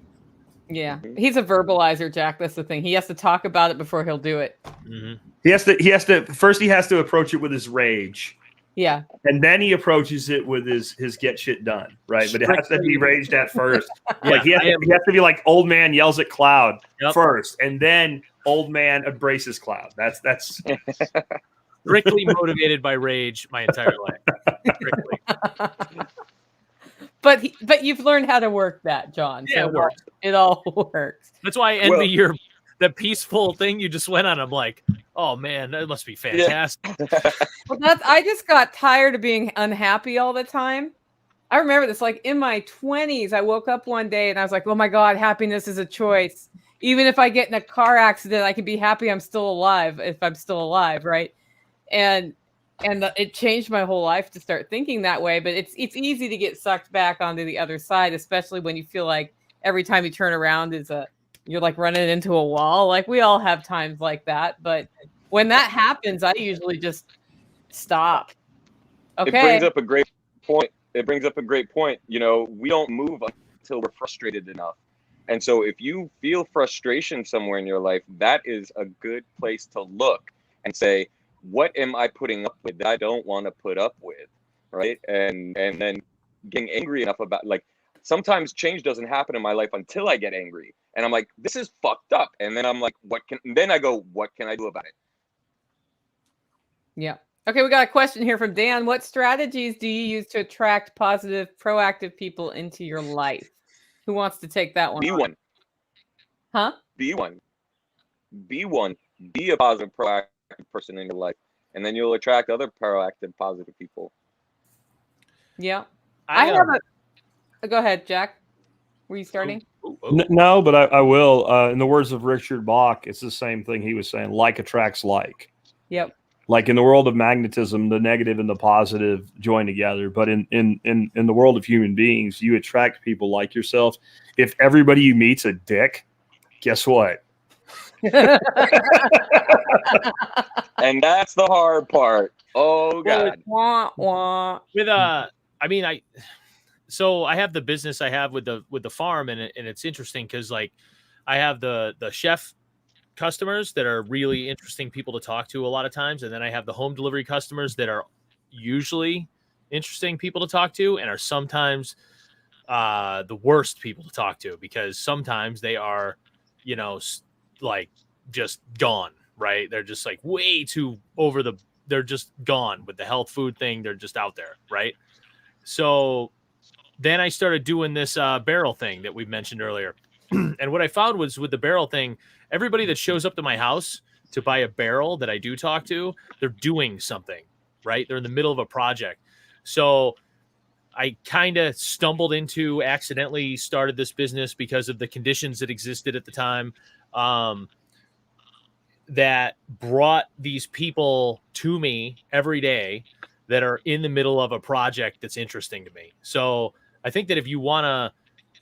Yeah. He's a verbalizer, Jack. That's the thing. He has to talk about it before he'll do it. Mm-hmm. He has to approach it with his rage. Yeah. And then he approaches it with his get shit done, right? But it has to be raged at first. Like he has to be like old man yells at cloud first, and then old man embraces cloud. That's strictly motivated by rage my entire life. Strictly. But you've learned how to work that, John. Yeah, so it all works. That's why I envy the peaceful thing you just went on. I'm like, oh man, that must be fantastic. Yeah. Well, I just got tired of being unhappy all the time. I remember this, like in my 20s, I woke up one day and I was like, oh my God, happiness is a choice. Even if I get in a car accident, I can be happy I'm still alive if I'm still alive, right? And it changed my whole life to start thinking that way. But it's easy to get sucked back onto the other side, especially when you feel like every time you turn around you're like running into a wall. Like we all have times like that. But when that happens, I usually just stop. Okay. It brings up a great point. You know, we don't move until we're frustrated enough. And so if you feel frustration somewhere in your life, that is a good place to look and say, what am I putting up with that I don't want to put up with? Right. And then getting angry enough about, like, sometimes change doesn't happen in my life until I get angry. And I'm like, this is fucked up. And then I'm like, then I go, what can I do about it? Yeah. Okay, we got a question here from Dan. What strategies do you use to attract positive, proactive people into your life? Who wants to take that one? Be one. Huh? Be one. be one. Be a positive, proactive person in your life, and then you'll attract other proactive, positive people. Yeah. I have a. Go ahead, Jack. Were you starting? No, but I will. In the words of Richard Bach, it's the same thing he was saying. Like attracts like. Yep. Like in the world of magnetism, the negative and the positive join together. But in the world of human beings, you attract people like yourself. If everybody you meet's a dick, guess what? And that's the hard part. Oh God. With so I have the business I have with the farm, and it's interesting because like I have the chef customers that are really interesting people to talk to a lot of times, and then I have the home delivery customers that are usually interesting people to talk to and are sometimes the worst people to talk to, because sometimes they are, you know, like just gone, right? They're just like way too they're just gone with the health food thing. They're just out there, right? So then I started doing this barrel thing that we mentioned earlier. And what I found was with the barrel thing, everybody that shows up to my house to buy a barrel that I do talk to, they're doing something, right? They're in the middle of a project. So I kind of accidentally started this business because of the conditions that existed at the time, that brought these people to me every day that are in the middle of a project that's interesting to me. So I think that if you want to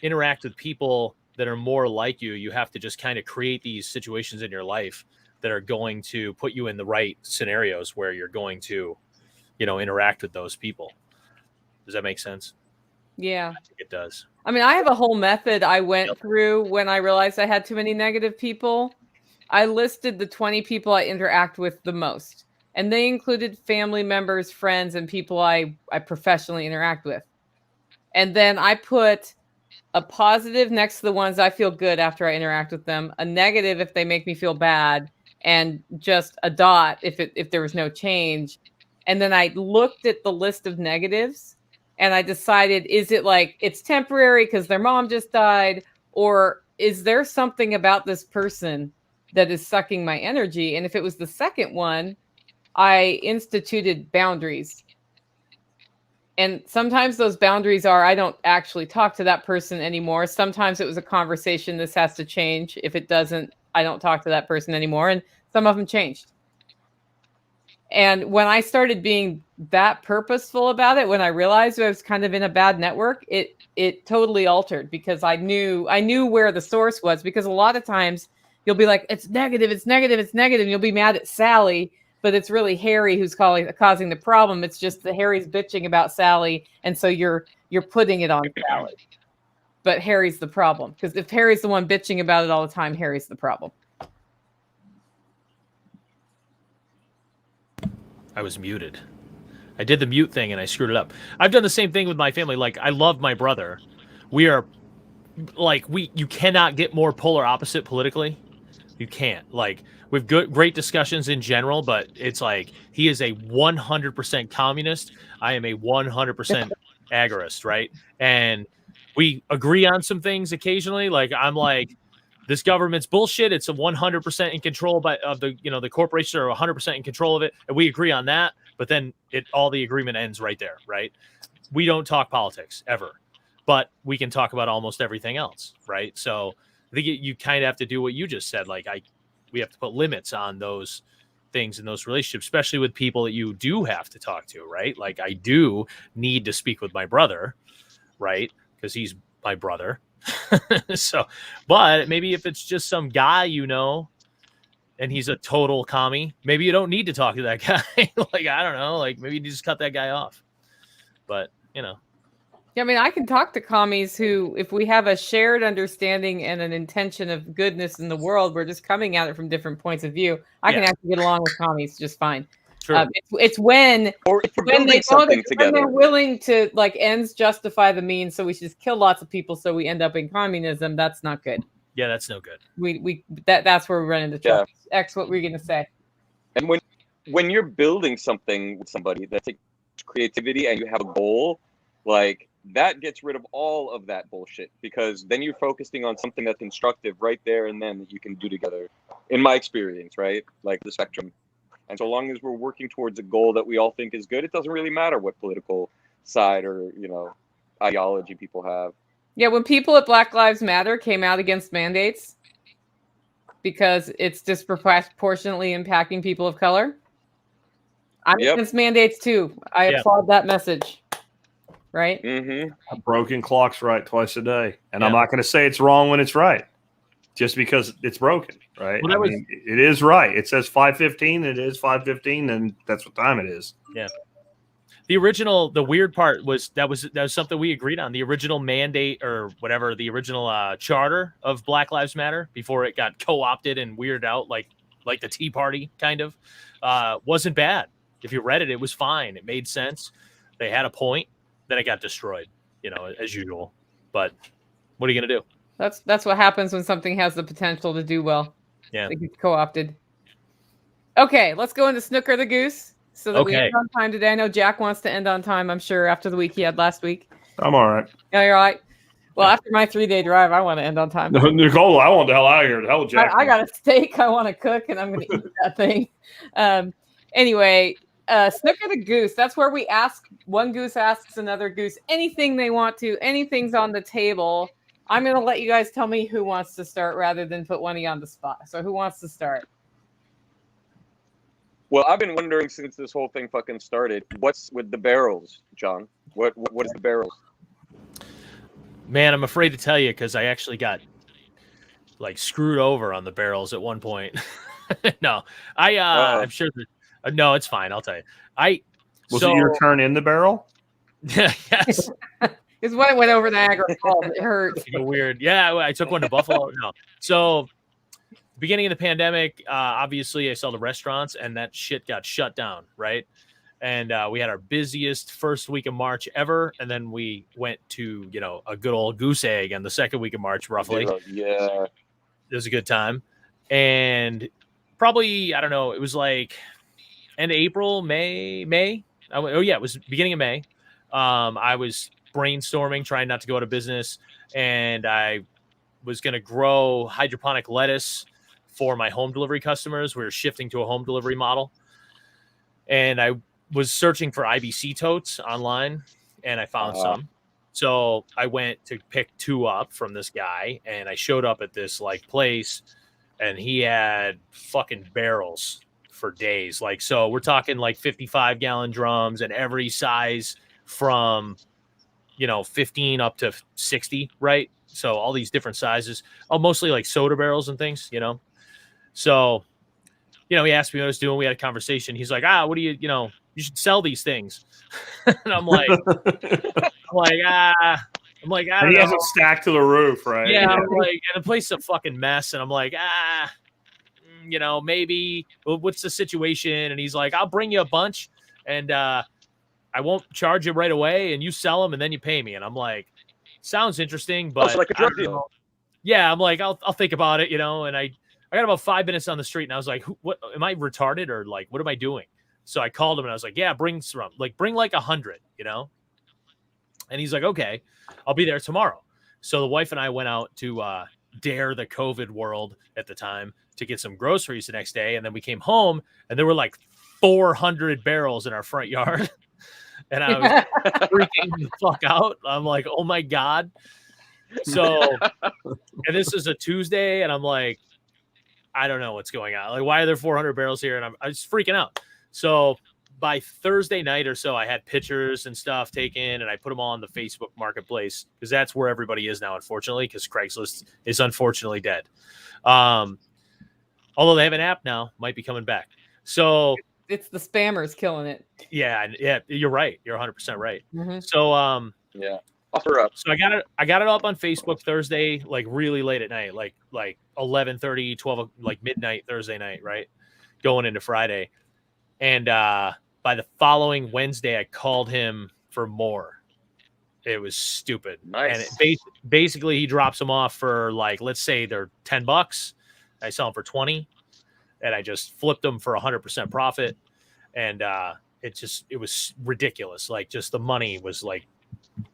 interact with people that are more like you, you have to just kind of create these situations in your life that are going to put you in the right scenarios where you're going to, you know, interact with those people. Does that make sense? Yeah. I think it does. I mean, I have a whole method I went through when I realized I had too many negative people. I listed the 20 people I interact with the most, and they included family members, friends, and people I professionally interact with. And then I put a positive next to the ones I feel good after I interact with them, a negative if they make me feel bad, and just a dot if there was no change. And then I looked at the list of negatives and I decided, is it like it's temporary because their mom just died, or is there something about this person that is sucking my energy? And if it was the second one, I instituted boundaries. And sometimes those boundaries are, I don't actually talk to that person anymore. Sometimes it was a conversation. This has to change. If it doesn't, I don't talk to that person anymore. And some of them changed. And when I started being that purposeful about it, when I realized I was kind of in a bad network, it totally altered, because I knew where the source was. Because a lot of times you'll be like, it's negative, it's negative, it's negative. And you'll be mad at Sally, but it's really Harry who's causing the problem. It's just that Harry's bitching about Sally, and so you're putting it on Sally. But Harry's the problem, because if Harry's the one bitching about it all the time, Harry's the problem. I was muted. I did the mute thing and I screwed it up. I've done the same thing with my family. Like, I love my brother. We are like, you cannot get more polar opposite politically. You can't. Like, we've great discussions in general, but it's like, he is a 100% communist. I am a 100% agorist, right? And we agree on some things occasionally. Like, I'm like, this government's bullshit. It's a 100% in control of the, you know, the corporations are 100% in control of it. And we agree on that, but then all the agreement ends right there, right? We don't talk politics ever, but we can talk about almost everything else, right? So I think you kind of have to do what you just said. Like, we have to put limits on those things in those relationships, especially with people that you do have to talk to, right? Like, I do need to speak with my brother, right? Because he's my brother. So, but maybe if it's just some guy, you know, and he's a total commie, maybe you don't need to talk to that guy. Like, I don't know, like maybe you just cut that guy off. But, you know. Yeah, I mean, I can talk to commies who, if we have a shared understanding and an intention of goodness in the world, we're just coming at it from different points of view. I can actually get along with commies just fine. True. It's when they're willing to, like, ends justify the means, so we should just kill lots of people so we end up in communism. That's not good. Yeah, that's no good. That's where we run into trouble. Yeah. X, what were you gonna say? And when you're building something with somebody that takes creativity and you have a goal, like, that gets rid of all of that bullshit, because then you're focusing on something that's instructive right there and then that you can do together, in my experience, right? Like the spectrum. And so long as we're working towards a goal that we all think is good, it doesn't really matter what political side or, ideology people have. Yeah, when people at Black Lives Matter came out against mandates because it's disproportionately impacting people of color, I'm against mandates too. I applaud that message. Right? Mm-hmm. A broken clock's right twice a day. And I'm not going to say it's wrong when it's right, just because it's broken, right? Well, it is right. It says 5:15. It is 5:15, and that's what time it is. Yeah. The weird part was that was something we agreed on. The original mandate or whatever, the original charter of Black Lives Matter before it got co-opted and weirded out like the Tea Party kind of wasn't bad. If you read it, it was fine. It made sense. They had a point. Then it got destroyed, as usual. But what are you going to do? That's what happens when something has the potential to do well. Yeah. It gets co-opted. Okay, let's go into Snooker the Goose so that we end on time today. I know Jack wants to end on time, I'm sure, after the week he had last week. I'm all right. Yeah, you're all right. Well, after my 3-day drive, I want to end on time. Nicole, I want the hell out of here. The hell, Jack. I got a steak I want to cook, and I'm going to eat that thing. Anyway, Snooker the Goose. That's where we ask, one goose asks another goose anything they want to. Anything's on the table. I'm going to let you guys tell me who wants to start rather than put one of you on the spot. So who wants to start? Well, I've been wondering since this whole thing fucking started, what's with the barrels, John? What is the barrels? Man, I'm afraid to tell you because I actually got screwed over on the barrels at one point. No, I'm sure that. No, it's fine. I'll tell you. Was it your turn in the barrel? Yes. It's when it went over Niagara Falls. It hurt. Weird. Yeah, I took one to Buffalo. No. So, beginning of the pandemic, obviously I saw the restaurants and that shit got shut down, right? And we had our busiest first week of March ever. And then we went to, a good old goose egg on the second week of March, roughly. Yeah. It was a good time. And probably, I don't know, it was like end of April, May. It was beginning of May. I was brainstorming, trying not to go out of business. And I was going to grow hydroponic lettuce for my home delivery customers. We were shifting to a home delivery model. And I was searching for IBC totes online, and I found some. So I went to pick 2 up from this guy, and I showed up at this place, and he had fucking barrels for days. So we're talking 55-gallon drums and every size from 15 up to 60, right? So all these different sizes. Mostly soda barrels and things, So, he asked me what I was doing. We had a conversation. He's like, what do you you should sell these things. And I'm like, I don't know. He has it stacked to the roof, right? Yeah, I'm and the place is a fucking mess. And I'm like, maybe what's the situation? And he's like, I'll bring you a bunch and I won't charge you right away and you sell them and then you pay me. And I'm like, sounds interesting, but like a drug deal. Yeah, I'm like, I'll think about it, and I got about 5 minutes on the street and I was like, what am I retarded or what am I doing? So I called him and I was like, yeah, bring some, bring 100, and he's like, okay, I'll be there tomorrow. So the wife and I went out to dare the COVID world at the time to get some groceries the next day. And then we came home and there were 400 barrels in our front yard. And I was freaking the fuck out. I'm like, oh my God. So, and this is a Tuesday and I'm like, I don't know what's going on. Why are there 400 barrels here? And I was freaking out. So by Thursday night or so, I had pictures and stuff taken and I put them all on the Facebook marketplace because that's where everybody is now, unfortunately, because Craigslist is unfortunately dead. Although they have an app now, might be coming back. So it's the spammers killing it. Yeah, you're right. You're 100% right. Mm-hmm. So yeah. Offer up. So I got it up on Facebook Thursday, really late at night, like 11:30, 12, midnight Thursday night, right? Going into Friday. And by the following Wednesday, I called him for more. It was stupid. Nice. And basically he drops them off for let's say they're $10. I sell them for 20 and I just flipped them for 100% profit. And it was ridiculous. Just the money was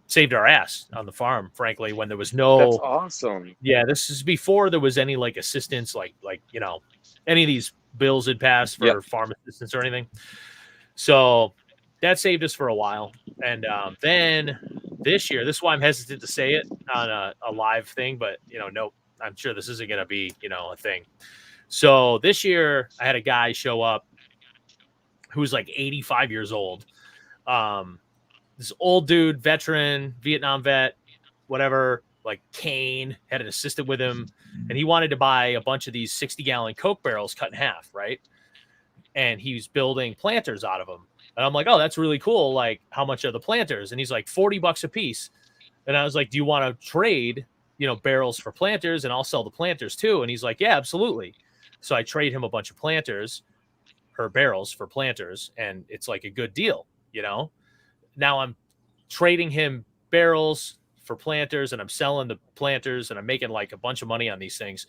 saved our ass on the farm, frankly, when there was That's no. awesome. Yeah, this is before there was any like assistance, like any of these bills had passed Yeah. for farm assistance or anything. So that saved us for a while. And then this year, this is why I'm hesitant to say it on a live thing, but nope, I'm sure this isn't going to be, a thing. So this year I had a guy show up who was like 85 years old. This old dude, veteran, Vietnam vet, whatever, like Kane, had an assistant with him, and he wanted to buy a bunch of these 60-gallon Coke barrels cut in half, right? And he was building planters out of them. And I'm like, oh, that's really cool. Like, how much are the planters? And he's like, $40 a piece. And I was like, do you want to trade, barrels for planters? And I'll sell the planters too. And he's like, yeah, absolutely. So I trade him a bunch of planters, or barrels for planters. And it's like a good deal, Now I'm trading him barrels for planters, and I'm selling the planters, and I'm making like a bunch of money on these things.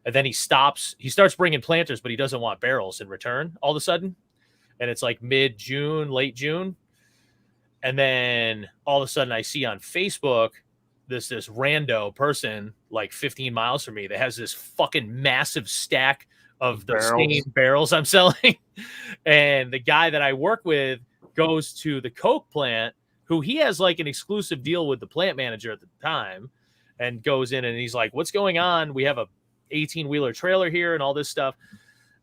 And then he starts bringing planters, but he doesn't want barrels in return all of a sudden. And it's like mid-June, late June. And then all of a sudden I see on Facebook this rando person like 15 miles from me that has this fucking massive stack of the same barrels I'm selling. And the guy that I work with goes to the Coke plant, who he has like an exclusive deal with the plant manager at the time, and goes in and he's like, what's going on? We have a 18-wheeler trailer here and all this stuff.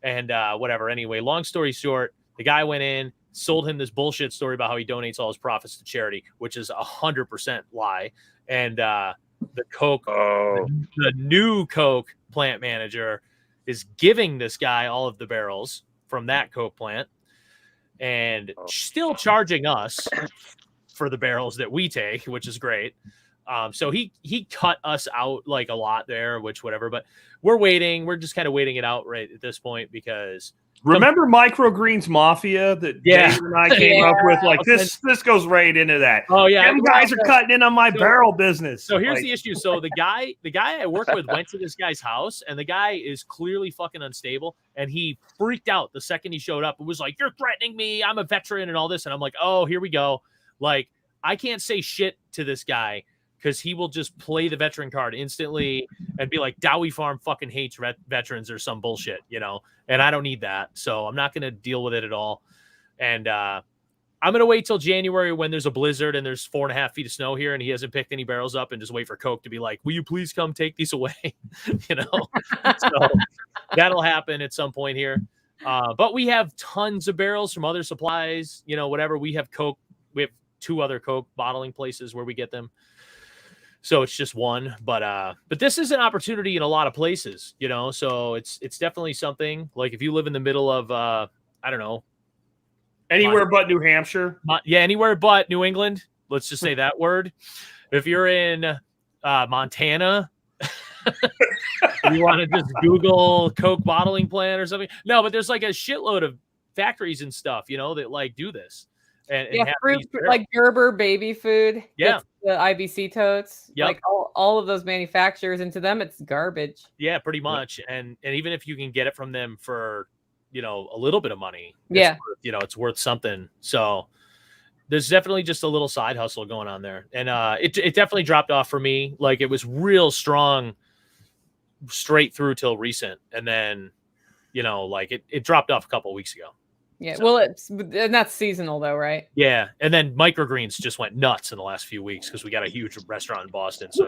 And whatever. Anyway, long story short, the guy went in, sold him this bullshit story about how he donates all his profits to charity, which is 100% lie. And the Coke, the new Coke plant manager is giving this guy all of the barrels from that Coke plant and still charging us for the barrels that we take, which is great. So he cut us out like a lot there, which whatever, but we're waiting. We're just kind of waiting it out right at this point because remember Microgreens Mafia that David and I came up with? Like this goes right into that. Oh yeah, them guys are cutting in on my barrel business. So here's the issue. So the guy I work with went to this guy's house, and the guy is clearly fucking unstable, and he freaked out the second he showed up and was like, "You're threatening me. I'm a veteran and all this." And I'm like, "Oh, here we go." Like I can't say shit to this guy, because he will just play the veteran card instantly and be like, Dowie Farm fucking hates veterans or some bullshit, and I don't need that. So I'm not going to deal with it at all. And I'm going to wait till January when there's a blizzard and there's 4.5 feet of snow here and he hasn't picked any barrels up, and just wait for Coke to be like, will you please come take these away? So that'll happen at some point here. But we have tons of barrels from other supplies, whatever. We have Coke. We have 2 other Coke bottling places where we get them. So it's just one, but this is an opportunity in a lot of places, so it's definitely something. Like if you live in the middle of, I don't know, anywhere but New Hampshire. Anywhere but New England. Let's just say that word. If you're in Montana, you want to just Google Coke bottling plant or something. No, but there's like a shitload of factories and stuff, that like do this. And fruit like Gerber baby food. Yeah. The IBC totes. Yep. Like all of those manufacturers, and to them it's garbage. Yeah, pretty much. And even if you can get it from them for, a little bit of money, it's worth something. So there's definitely just a little side hustle going on there. And it definitely dropped off for me. Like it was real strong straight through till recent. And then, like it dropped off a couple of weeks ago. Yeah, so. Well, and that's seasonal though, right? Yeah, and then Microgreens just went nuts in the last few weeks because we got a huge restaurant in Boston. So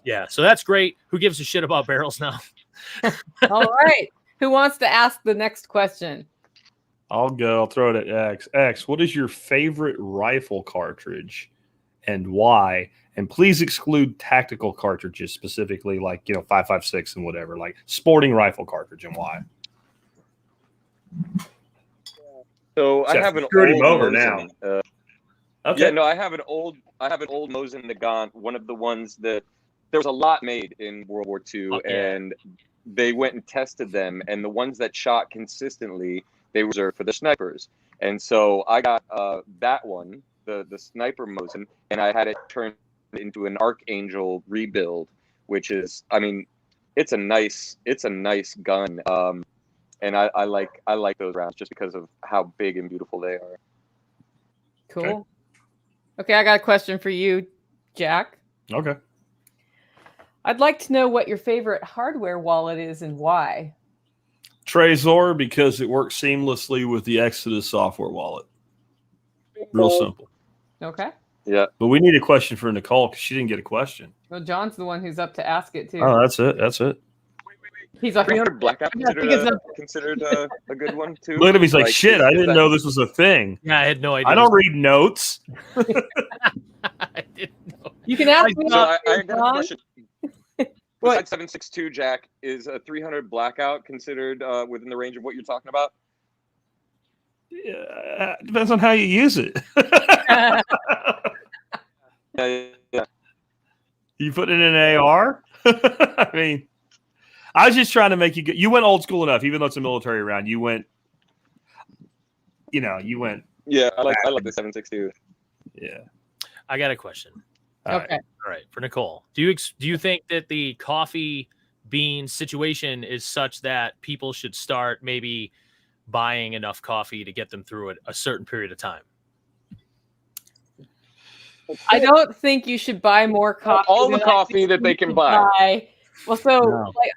yeah, so that's great. Who gives a shit about barrels now? All right, who wants to ask the next question? I'll go. I'll throw it at X. X, what is your favorite rifle cartridge, and why? And please exclude tactical cartridges, specifically like 5.56 and whatever, like sporting rifle cartridge, and why? So I have an old over Mosin. now. Okay. Yeah, no, I have an old Mosin Nagant, one of the ones that there was a lot made in World War II, and they went and tested them, and the ones that shot consistently, they were reserved for the snipers. And so I got that one, the sniper Mosin, and I had it turned into an Archangel rebuild, which is, I mean, it's a nice gun. And I like those rounds just because of how big and beautiful they are. Cool. Okay. Okay, I got a question for you, Jack. Okay. I'd like to know what your favorite hardware wallet is and why. Trezor, because it works seamlessly with the Exodus software wallet. Real simple. Okay. Yeah. But we need a question for Nicole because she didn't get a question. Well, John's the one who's up to ask it too. Oh, that's it. That's it. He's like 300 blackout considered a good one too. Look at him. He's like, shit, I didn't that- know this was a thing. Yeah, I had no idea. I don't read notes. I didn't know. You can ask me. So I got a John. question. What? Besides 762, Jack, is a 300 blackout considered within the range of what you're talking about? Yeah, depends on how you use it. Yeah. You put it in an AR? I mean, I was just trying to make you get. You went old school enough, even though it's a military round. You went. You went. Yeah, I like the 762. Yeah. I got a question. Okay. All right, for Nicole. Do you think that the coffee bean situation is such that people should start maybe buying enough coffee to get them through a certain period of time? I don't think you should buy more coffee. All the than I coffee think that they you can should buy. Well, so No. like,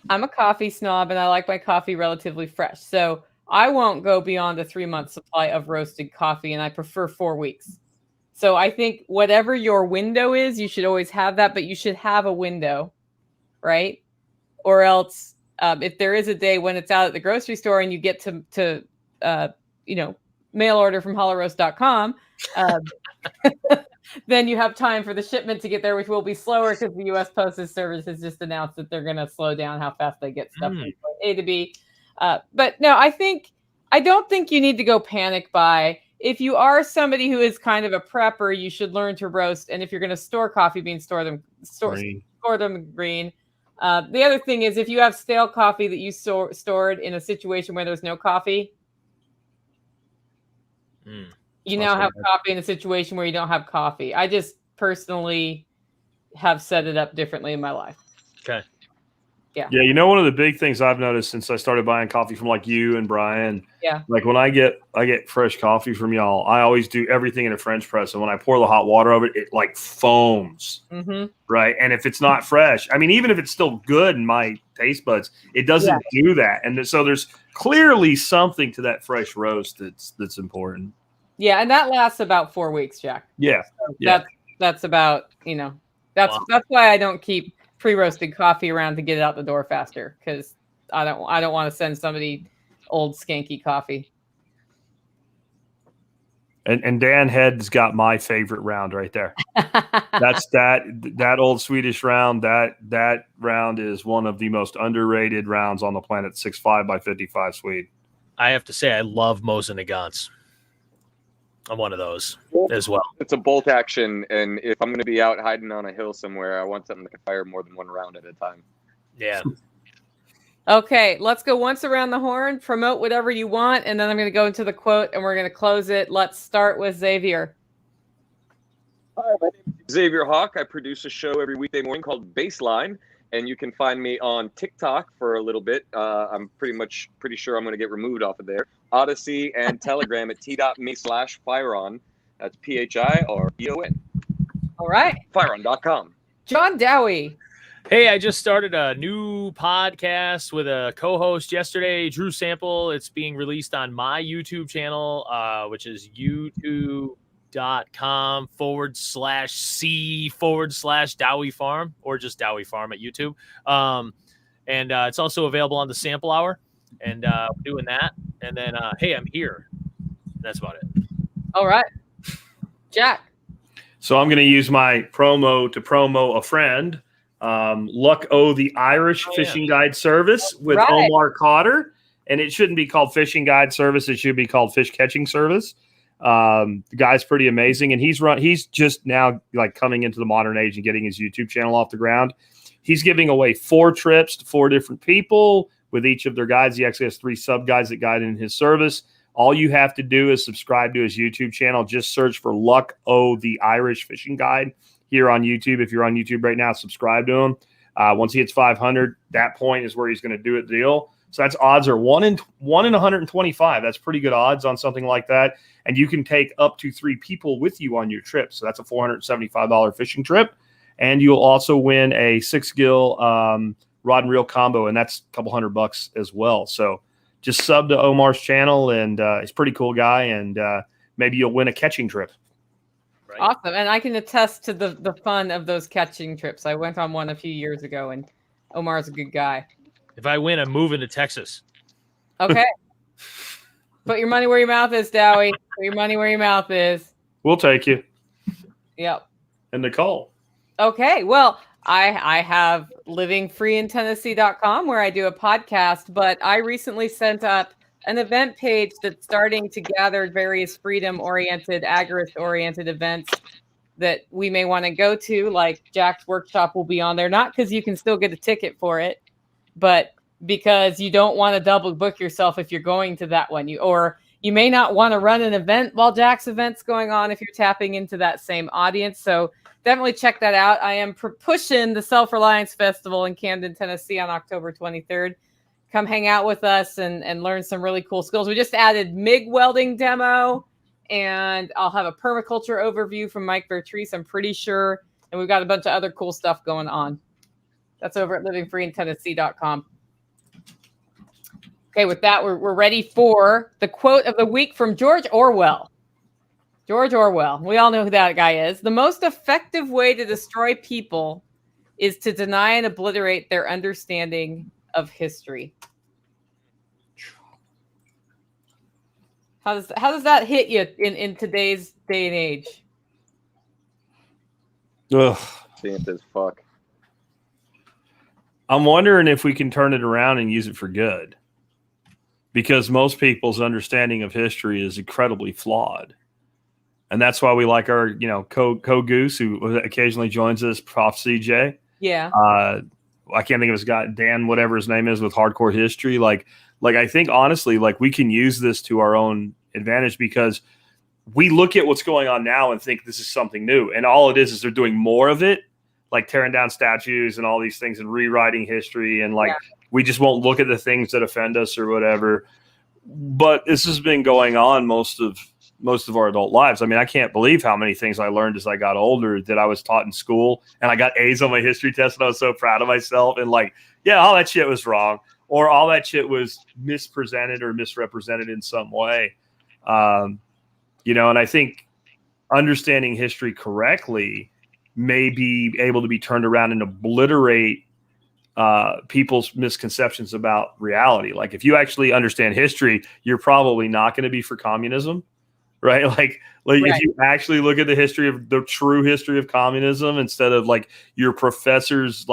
I'm a coffee snob and I like my coffee relatively fresh. So I won't go beyond a 3-month supply of roasted coffee, and I prefer 4 weeks. So I think whatever your window is, you should always have that, but you should have a window, right? Or else, if there is a day when it's out at the grocery store and you get to mail order from hollowroast.com, then you have time for the shipment to get there, which will be slower because the U.S. Postal Service has just announced that they're going to slow down how fast they get stuff from A to B. But no, I don't think you need to go panic buy. If you are somebody who is kind of a prepper, you should learn to roast. And if you're going to store coffee beans, store them green. The other thing is, if you have stale coffee that you stored in a situation where there's no coffee, you now have coffee in a situation where you don't have coffee. I just personally have set it up differently in my life. Okay. Yeah. Yeah, one of the big things I've noticed since I started buying coffee from like you and Brian. Yeah. Like when I get fresh coffee from y'all, I always do everything in a French press, and when I pour the hot water over it, it like foams. Mm-hmm. Right. And if it's not fresh, I mean, even if it's still good in my taste buds, it doesn't do that. And so there's clearly something to that fresh roast that's important. Yeah, and that lasts about 4 weeks, Jack. Yeah. So that's about, that's why I don't keep pre-roasted coffee around to get it out the door faster, because I don't want to send somebody old skanky coffee. And Dan Head's got my favorite round right there. That's that old Swedish round. That round is one of the most underrated rounds on the planet. 6.5 by 55 Swede. I have to say, I love Mosin Nagants. I'm one of those as well. It's a bolt action, and if I'm going to be out hiding on a hill somewhere, I want something that can fire more than one round at a time. Yeah. Okay, let's go once around the horn, promote whatever you want, and then I'm going to go into the quote, and we're going to close it. Let's start with Xavier. Hi, my name is Xavier Hawk. I produce a show every weekday morning called Baseline, and you can find me on TikTok for a little bit. I'm pretty sure I'm going to get removed off of there. Odyssey and Telegram at t.me/Firon. That's PHIREON. All right. Firon.com. Jon Dowie. Hey, I just started a new podcast with a co-host yesterday, Drew Sample. It's being released on my YouTube channel, which is youtube.com/C/Dowie Farm, or just Dowie Farm at YouTube. And it's also available on the Sample Hour. And we're doing that. And then, hey, I'm here. That's about it. All right. Jack. So I'm going to use my promo to promo a friend. Luck the Irish Fishing Guide Service with Omar Cotter. And it shouldn't be called Fishing Guide Service. It should be called Fish Catching Service. The guy's pretty amazing. And he's just now like coming into the modern age and getting his YouTube channel off the ground. He's giving away 4 trips to 4 different people with each of their guides. He actually has 3 sub guides that guide in his service. All you have to do is subscribe to his YouTube channel. Just search for Luck the Irish Fishing Guide here on YouTube. If you're on YouTube right now, subscribe to him. Once he hits 500, that point is where he's going to do it deal. So that's odds are 1 in 125. That's pretty good odds on something like that. And you can take up to 3 people with you on your trip. So that's a $475 fishing trip. And you'll also win a 6-gill rod and reel combo, and that's a couple $100 as well. So just sub to Omar's channel, and he's a pretty cool guy, and maybe you'll win a catching trip. Right. Awesome. And I can attest to the fun of those catching trips. I went on one a few years ago, and Omar's a good guy. If I win, I'm moving to Texas. Okay. Put your money where your mouth is, Dowie. Put your money where your mouth is. We'll take you. Yep. And Nicole. Okay. Well, I have livingfreeintennessee.com where I do a podcast, but I recently sent up an event page that's starting to gather various freedom-oriented, agorist-oriented events that we may want to go to, like Jack's workshop will be on there, not because you can still get a ticket for it, but because you don't want to double book yourself if you're going to that one. Or you may not want to run an event while Jack's event's going on if you're tapping into that same audience. So definitely check that out. I am pushing the Self-Reliance Festival in Camden, Tennessee on October 23rd. Come hang out with us and learn some really cool skills. We just added MIG welding demo, and I'll have a permaculture overview from Mike Vertreese, I'm pretty sure. And we've got a bunch of other cool stuff going on. That's over at livingfreeintennessee.com. Okay, with that, we're ready for the quote of the week from George Orwell. George Orwell. We all know who that guy is. The most effective way to destroy people is to deny and obliterate their understanding of history. How does that hit you in today's day and age? Ugh. Damn as fuck. I'm wondering if we can turn it around and use it for good, because most people's understanding of history is incredibly flawed. And that's why we like our, co-goose who occasionally joins us, Prof. CJ. Yeah. I can't think of his guy, Dan, whatever his name is, with Hardcore History. Like I think honestly, we can use this to our own advantage, because we look at what's going on now and think this is something new. And all it is they're doing more of it, like tearing down statues and all these things and rewriting history. And we just won't look at the things that offend us or whatever. But this has been going on most of our adult lives. I mean, I can't believe how many things I learned as I got older that I was taught in school, and I got A's on my history test, and I was so proud of myself. And all that shit was wrong, or all that shit was mispresented or misrepresented in some way. And I think understanding history correctly may be able to be turned around and obliterate people's misconceptions about reality. Like, if you actually understand history, you're probably not going to be for communism. Right. Right. If you actually look at the true history of communism, instead of your professor's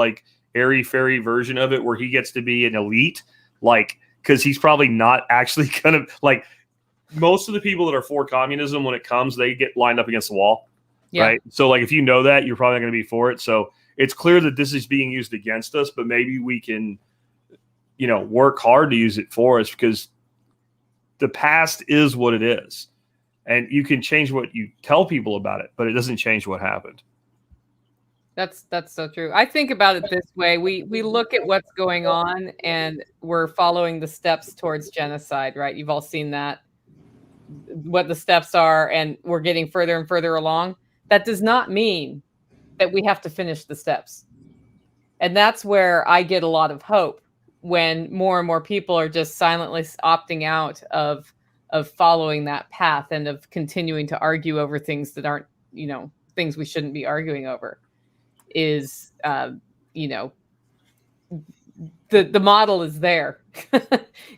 airy-fairy version of it where he gets to be an elite, because he's probably not actually going to most of the people that are for communism, when it comes, they get lined up against the wall. Yeah. Right. So if you know that, you're probably going to be for it. So it's clear that this is being used against us, but maybe we can, work hard to use it for us, because the past is what it is. And you can change what you tell people about it, but it doesn't change what happened. That's so true. I think about it this way. We look at what's going on, and we're following the steps towards genocide, right? You've all seen that, what the steps are, and we're getting further and further along. That does not mean that we have to finish the steps. And that's where I get a lot of hope, when more and more people are just silently opting out of following that path and of continuing to argue over things that aren't, things we shouldn't be arguing over. Is, the model is there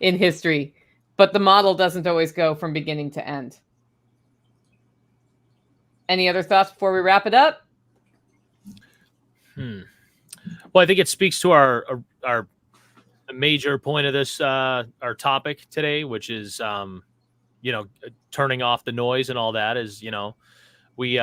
in history, but the model doesn't always go from beginning to end. Any other thoughts before we wrap it up? Well, I think it speaks to our major point of this, our topic today, which is, turning off the noise and all that. Is, we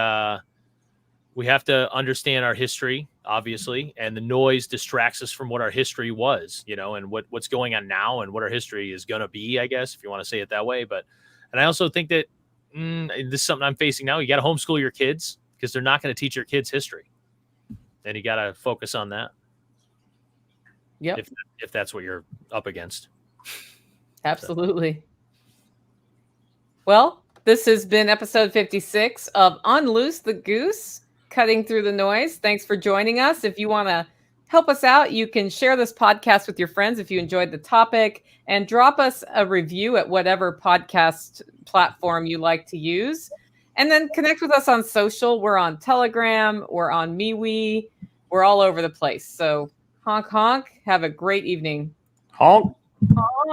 have to understand our history, obviously, and the noise distracts us from what our history was, and what's going on now and what our history is going to be, I guess, if you want to say it that way. And I also think that this is something I'm facing now. You got to homeschool your kids, because they're not going to teach your kids history, and you got to focus on that. Yep. If that's what you're up against. Absolutely. Well, this has been episode 56 of Unloose the Goose, cutting through the noise. Thanks for joining us. If you want to help us out, you can share this podcast with your friends if you enjoyed the topic, and drop us a review at whatever podcast platform you like to use. And then connect with us on social. We're on Telegram. We're on MeWe. We're all over the place. So honk, honk. Have a great evening. Honk. Honk.